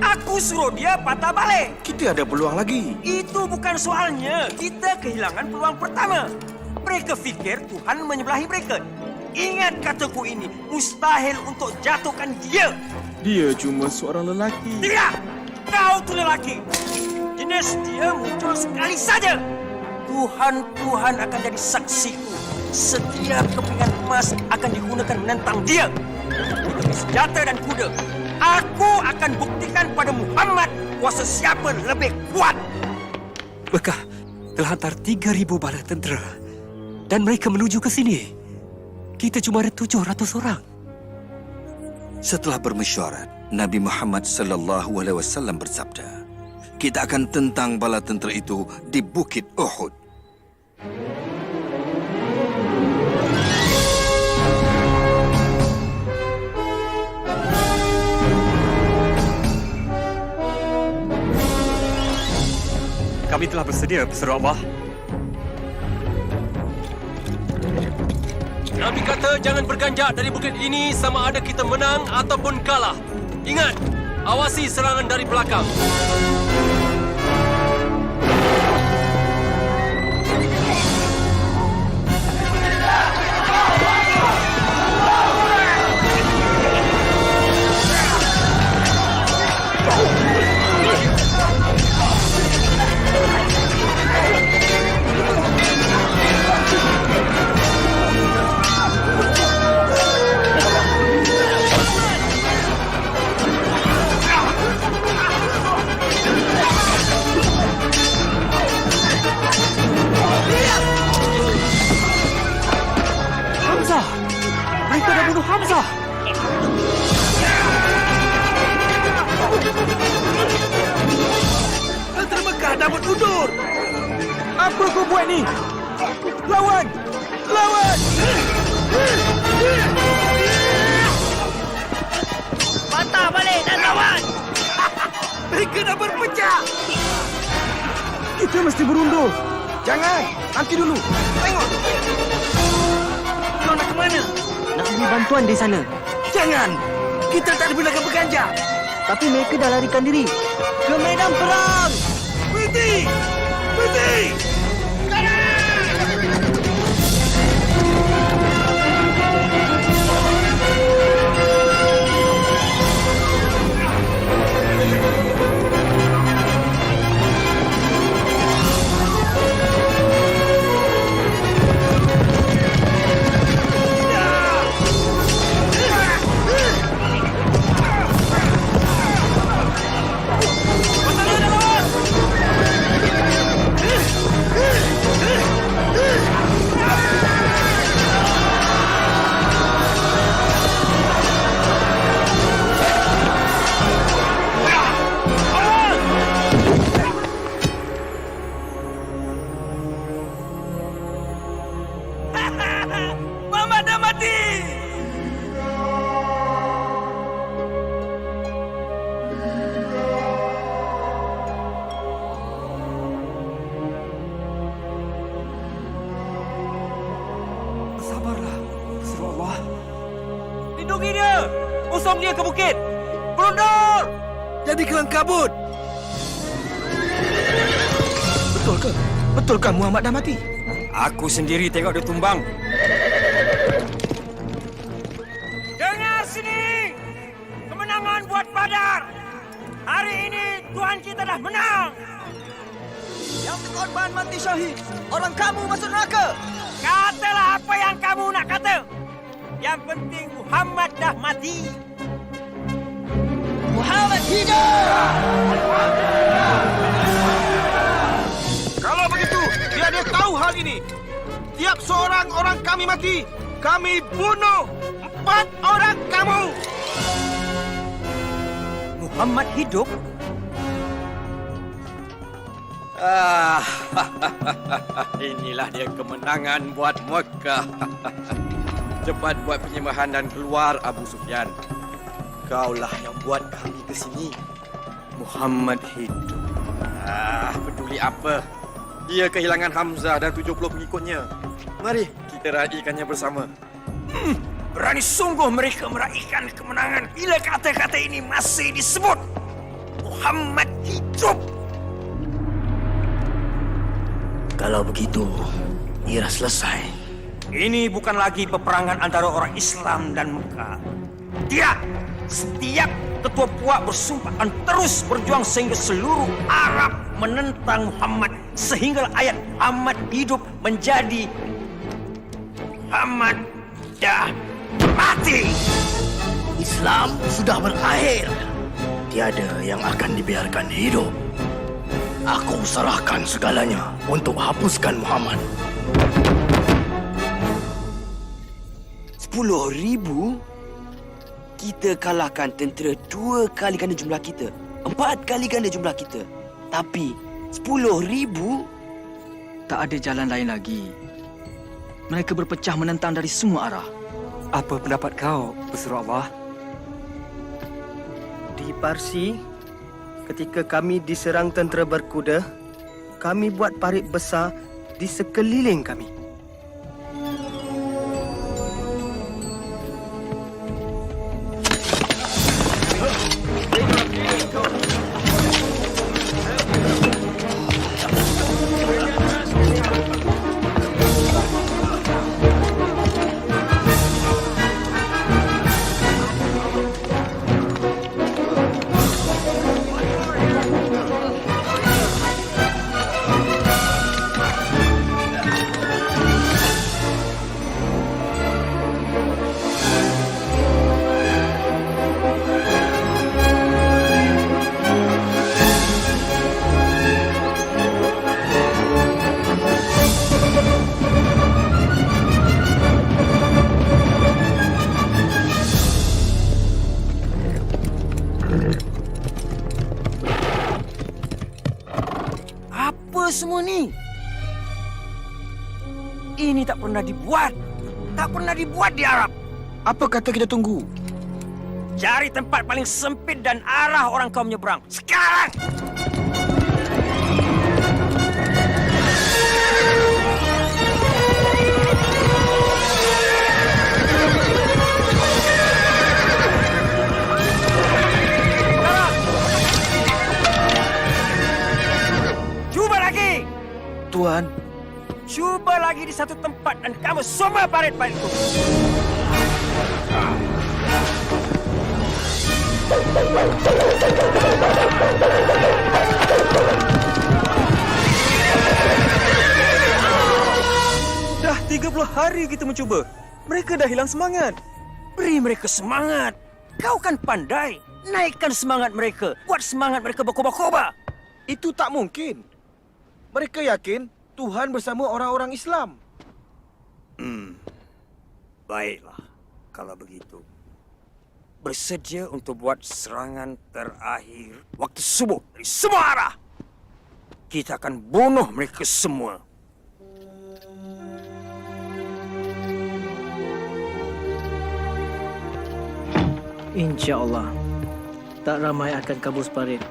Aku suruh dia patah balik. Kita ada peluang lagi. Itu bukan soalnya. Kita kehilangan peluang pertama. Mereka fikir Tuhan menyebelahi mereka. Ingat kataku ini, mustahil untuk jatuhkan dia. Dia cuma seorang lelaki. Tidak! Kau tu lelaki. Jenis dia muncul sekali saja. Tuhan akan jadi saksiku. Setiap kepingan emas akan digunakan menentang dia. Demi senjata dan kuda. Aku akan buktikan pada Muhammad kuasa siapa lebih kuat. Bekah telah hantar 3,000 bala tentera dan mereka menuju ke sini. Kita cuma ada 700 orang. Setelah bermesyuarat, Nabi Muhammad sallallahu alaihi wasallam bersabda, "Kita akan tentang bala tentera itu di Bukit Uhud." Kami telah bersedia, Pesuruh Allah. Nabi kata jangan berganjak dari bukit ini sama ada kita menang ataupun kalah. Ingat, awasi serangan dari belakang. Hamzah! Mereka dah bunuh Hamzah! Tentera Mekah dapat mundur. Apa kau buat ni? Lawan! Lawan! Patah balik dan lawan. Mereka dah berpecah. Kita mesti berundur. Jangan. Nanti dulu. Tengok. Kau nak ke mana? Nak beri bantuan di sana. Jangan. Kita tak boleh berganjak. Tapi mereka dah larikan diri. Ke medan perang. Berhenti. Berhenti. Muhammad dah mati. Sabarlah, Pesuruh Allah. Lindungi dia. Usung dia ke bukit. Berundur. Jadi kelang kabut. Betul ke? Betulkah Muhammad dah mati? Aku sendiri tengok dia tumbang. Dengar sini. Kemenangan buat Badar. Hari ini Tuhan kita dah menang. Yang berkorban mati syahid. Orang kamu masuk neraka. Katalah apa yang kamu nak kata. Yang penting Muhammad dah mati. Muhammad hidup! Kalau begitu, biar dia tahu hal ini. Tiap seorang orang kami mati, kami bunuh 4 orang kamu. Muhammad hidup? Inilah dia kemenangan buat Mekah. Cepat buat penyembahan dan keluar, Abu Sufyan. Kaulah yang buat kami ke sini. Muhammad hidup. Peduli apa? Dia kehilangan Hamzah dan 70 pengikutnya. Mari kita raikannya bersama. Berani sungguh mereka meraihkan kemenangan bila kata-kata ini masih disebut. Muhammad hidup. Kalau begitu, ia selesai. Ini bukan lagi peperangan antara orang Islam dan Mekah. Tidak. Setiap ketua puak bersumpah akan terus berjuang sehingga seluruh Arab menentang Muhammad. Sehingga ayat Muhammad hidup menjadi Muhammad dah mati. Islam sudah berakhir. Tiada yang akan dibiarkan hidup. Aku serahkan segalanya untuk hapuskan Muhammad. 10,000? Kita kalahkan tentera 2 kali ganda jumlah kita. 4 kali ganda jumlah kita. Tapi 10,000? Tak ada jalan lain lagi. Mereka berpecah menentang dari semua arah. Apa pendapat kau, pesuruh Allah? Di Parsi, ketika kami diserang tentera berkuda, kami buat parit besar di sekeliling kami. Semua ni ini tak pernah dibuat. Tak pernah dibuat di Arab. Apa kata kita tunggu? Cari tempat paling sempit dan arah orang kau menyeberang. Sekarang! Tuan, cuba lagi di satu tempat dan kamu semua parit-paritku. Dah 30 hari kita mencuba. Mereka dah hilang semangat. Beri mereka semangat. Kau kan pandai. Naikkan semangat mereka. Buat semangat mereka berkobar-kobar. Itu tak mungkin. Mereka yakin Tuhan bersama orang-orang Islam. Baiklah, kalau begitu. Bersedia untuk buat serangan terakhir waktu subuh dari semua arah. Kita akan bunuh mereka semua. InsyaAllah, tak ramai akan kabus parit.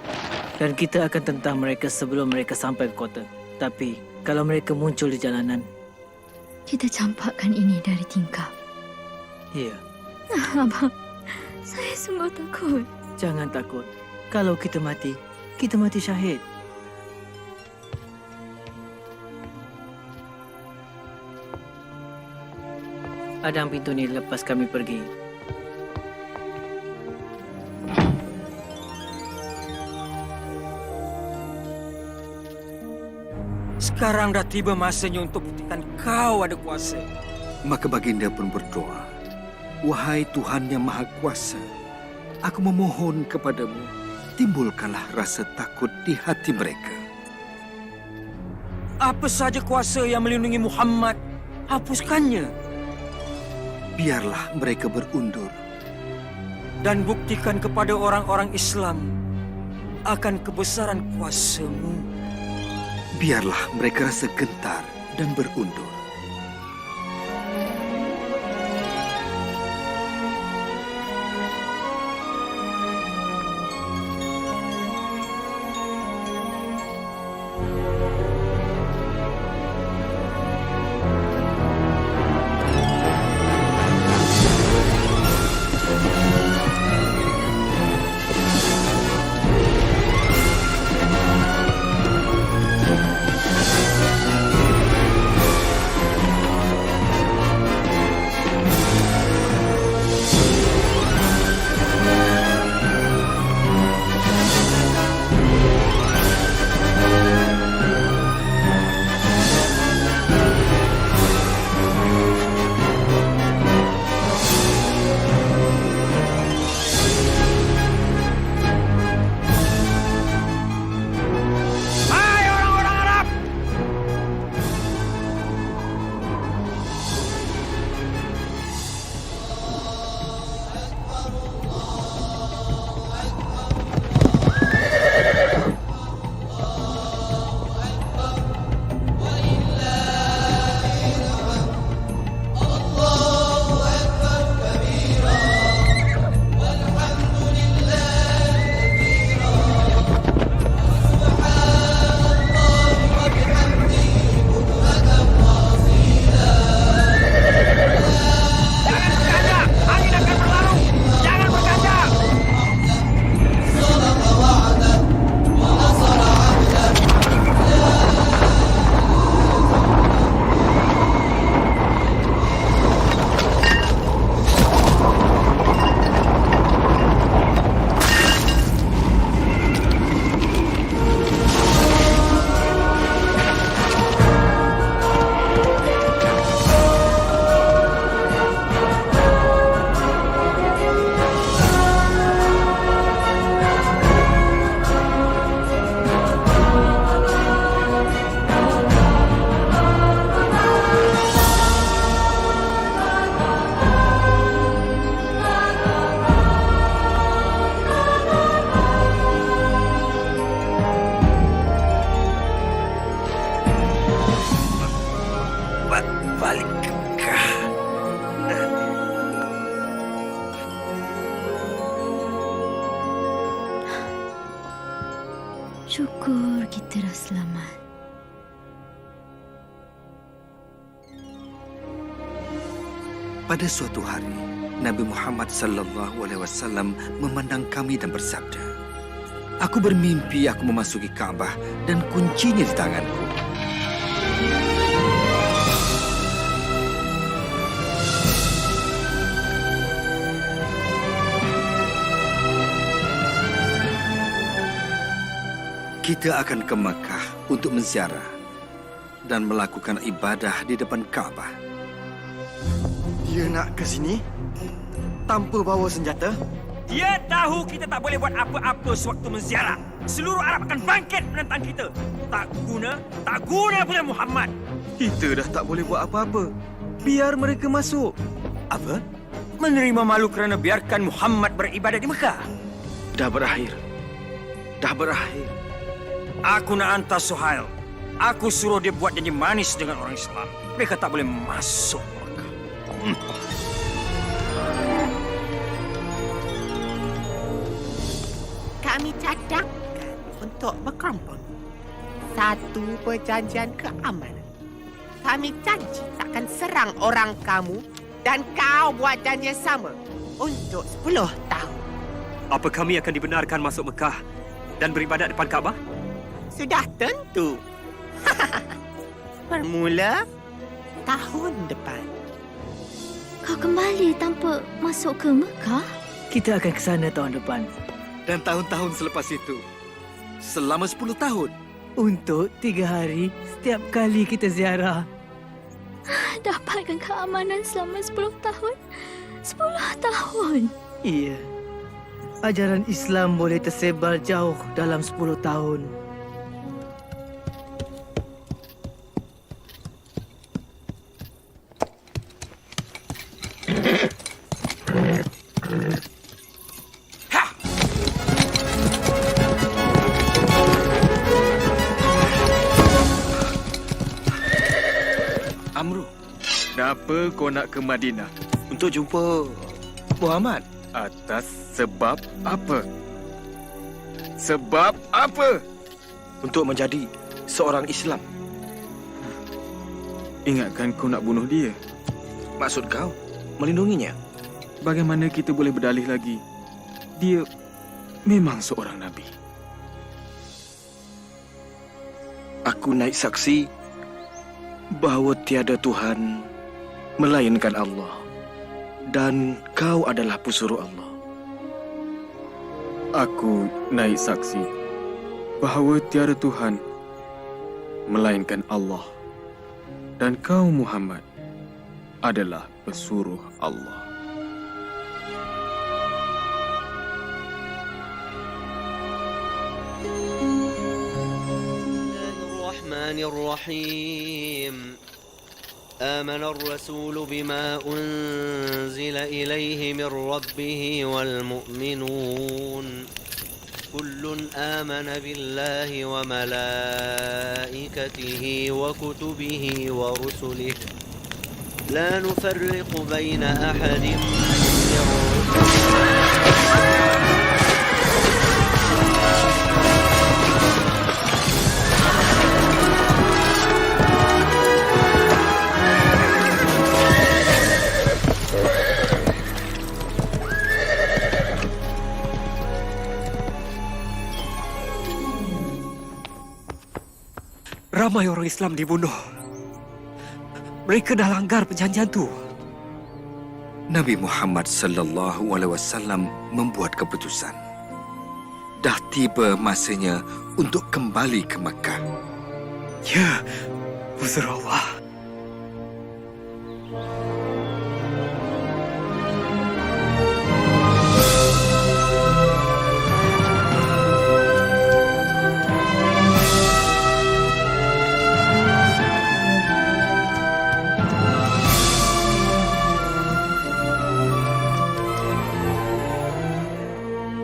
Dan kita akan tentang mereka sebelum mereka sampai ke kota. Tapi, kalau mereka muncul di jalanan... Kita campakkan ini dari tingkap. Ya. Abang, saya sungguh takut. Jangan takut. Kalau kita mati syahid. Hadang pintu ni lepas kami pergi. Sekarang dah tiba masanya untuk buktikan kau ada kuasa. Maka baginda pun berdoa, "Wahai Tuhan yang Maha Kuasa, aku memohon kepadamu, timbulkanlah rasa takut di hati mereka." Apa saja kuasa yang melindungi Muhammad, hapuskannya. Biarlah mereka berundur. Dan buktikan kepada orang-orang Islam akan kebesaran kuasamu. Biarlah mereka rasa gentar dan berundur. Syukur kita dah selamat. Pada suatu hari, Nabi Muhammad sallallahu alaihi wasallam memandang kami dan bersabda, "Aku bermimpi aku memasuki Kaabah dan kuncinya di tanganku. Kita akan ke Mekah untuk menziarah dan melakukan ibadah di depan Kaabah." Dia nak ke sini tanpa bawa senjata? Dia tahu kita tak boleh buat apa-apa sewaktu menziarah. Seluruh Arab akan bangkit menentang kita. Tak guna pula Muhammad. Kita dah tak boleh buat apa-apa. Biar mereka masuk. Apa? Menerima malu kerana biarkan Muhammad beribadah di Mekah? Dah berakhir. Dah berakhir. Aku nak hantar Suhail. Aku suruh dia buat janji manis dengan orang Islam. Mereka tak boleh masuk Mekah. Kami cadangkan untuk berkerumpun. Satu perjanjian keamanan. Kami janji takkan serang orang kamu dan kau buat janji yang sama untuk 10 tahun. Apa kami akan dibenarkan masuk Mekah dan beribadat depan Kaabah? Sudah tentu. Bermula tahun depan. Kau kembali tanpa masuk ke Mekah? Kita akan ke sana tahun depan. Dan tahun-tahun selepas itu, selama 10 tahun. Untuk 3 hari setiap kali kita ziarah. Dapatkan keamanan selama 10 tahun? 10 tahun? Iya. Ajaran Islam boleh tersebar jauh dalam 10 tahun. Amru, kenapa kau nak ke Madinah? Untuk jumpa Muhammad. Atas sebab apa? Sebab apa? Untuk menjadi seorang Islam. Ingatkan kau nak bunuh dia. Maksud kau, melindunginya? Bagaimana kita boleh berdalih lagi? Dia memang seorang Nabi. Aku naik saksi bahawa tiada Tuhan melainkan Allah. Dan kau adalah pesuruh Allah. Aku naik saksi bahawa tiada Tuhan melainkan Allah. Dan kau Muhammad adalah pesuruh Allah. Bismillahirrahmanirrahim. آمن الرسول بما أنزل إليه من ربه والمؤمنون كل آمن بالله وملائكته وكتبه ورسله لا نفرق بين أحد من رسله Ramai orang Islam dibunuh. Mereka dah langgar perjanjian tu. Nabi Muhammad sallallahu alaihi wasallam membuat keputusan. Dah tiba masanya untuk kembali ke Mekah. Ya, pesuruh Allah.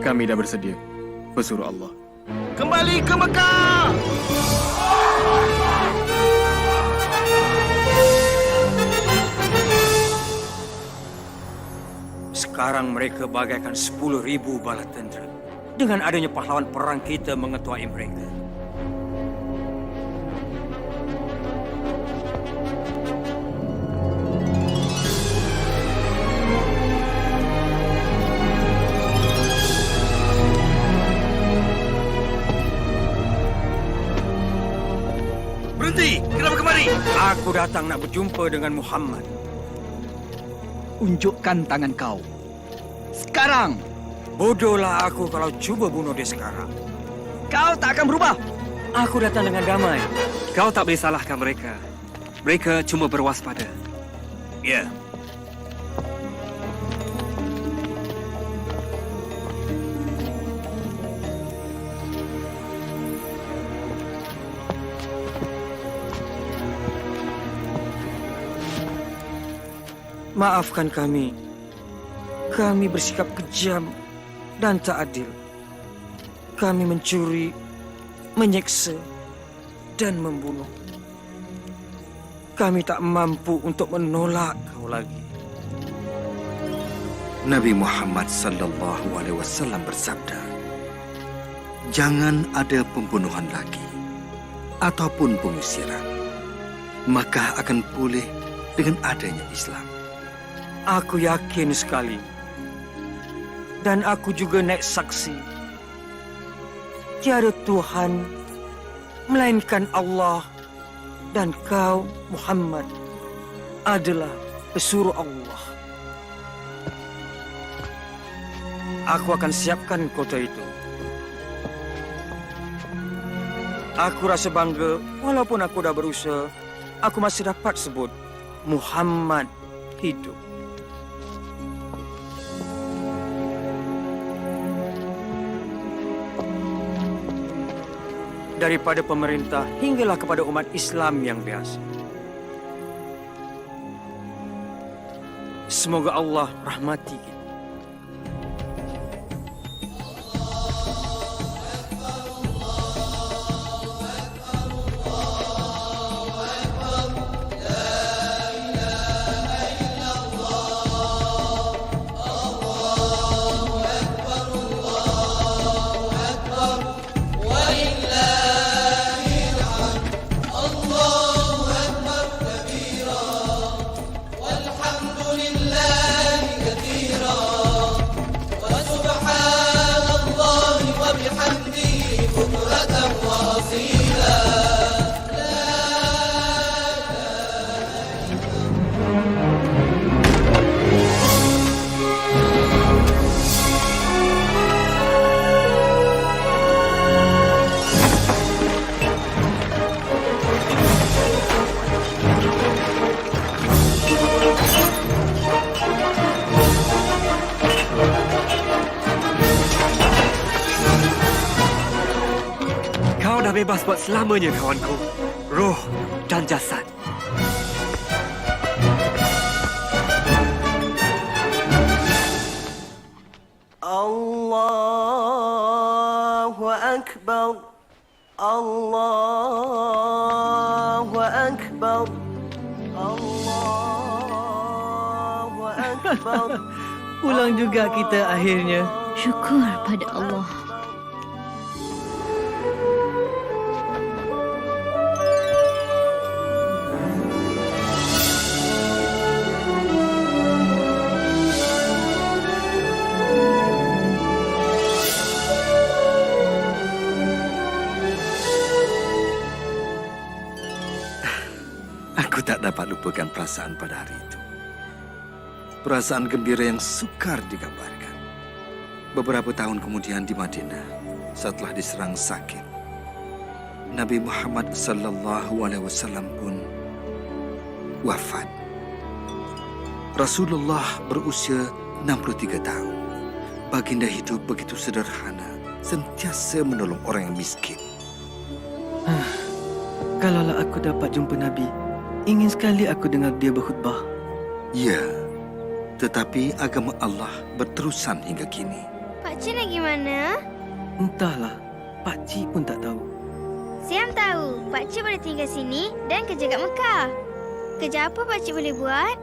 Kami dah bersedia, pesuruh Allah. Kembali ke Mekah! Sekarang mereka bagaikan 10,000 bala tentera. Dengan adanya pahlawan perang kita mengetuai mereka. Berhenti! Kenapa kemari? Aku datang nak berjumpa dengan Muhammad. Unjukkan tangan kau. Sekarang! Bodohlah aku kalau cuba bunuh dia sekarang. Kau tak akan berubah. Aku datang dengan damai. Kau tak boleh salahkan mereka. Mereka cuma berwaspada. Ya. Maafkan kami. Kami bersikap kejam dan tak adil. Kami mencuri, menyeksa, dan membunuh. Kami tak mampu untuk menolak kau lagi. Nabi Muhammad sallallahu alaihi wasallam bersabda, jangan ada pembunuhan lagi ataupun pengusiran, maka akan pulih dengan adanya Islam. Aku yakin sekali. Dan aku juga naik saksi. Tiada Tuhan melainkan Allah dan kau, Muhammad, adalah pesuruh Allah. Aku akan siapkan kota itu. Aku rasa bangga, walaupun aku dah berusaha, aku masih dapat sebut Muhammad hidup. Daripada pemerintah hinggalah kepada umat Islam yang biasa. Semoga Allah rahmati kita. Kau dah bebas buat selamanya, kawanku. Roh dan jasad. Allahu Akbar. Allahu Akbar. Allahu Akbar. Pulang juga kita akhirnya. Syukur pada Allah. Aku tak dapat lupakan perasaan pada hari itu. Perasaan gembira yang sukar digambarkan. Beberapa tahun kemudian di Madinah, setelah diserang sakit, Nabi Muhammad SAW pun wafat. Rasulullah berusia 63 tahun. Baginda hidup begitu sederhana, sentiasa menolong orang yang miskin. Kalaulah aku dapat jumpa Nabi, ingin sekali aku dengar dia berkhutbah. Ya, tetapi agama Allah berterusan hingga kini. Pakcik nak gimana? Entahlah, Pakcik pun tak tahu. Siam tahu, Pakcik boleh tinggal sini dan kerja kat Mekah. Kerja apa Pakcik boleh buat?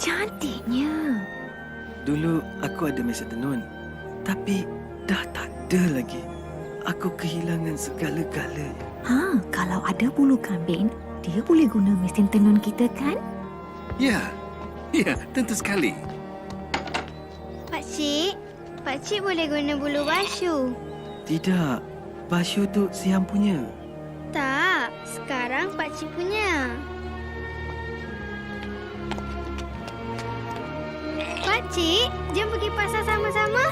Cantiknya. Dulu aku ada mesin tenun, tapi dah tak ada lagi. Aku kehilangan segala-galanya. Kalau ada bulu kambing, dia boleh guna mesin tenun kita kan? Ya, tentu sekali. Pakcik boleh guna bulu basyu. Tidak, basyu tu Siam punya. Tak, sekarang Pakcik punya. Pakcik, jom pergi pasar sama-sama.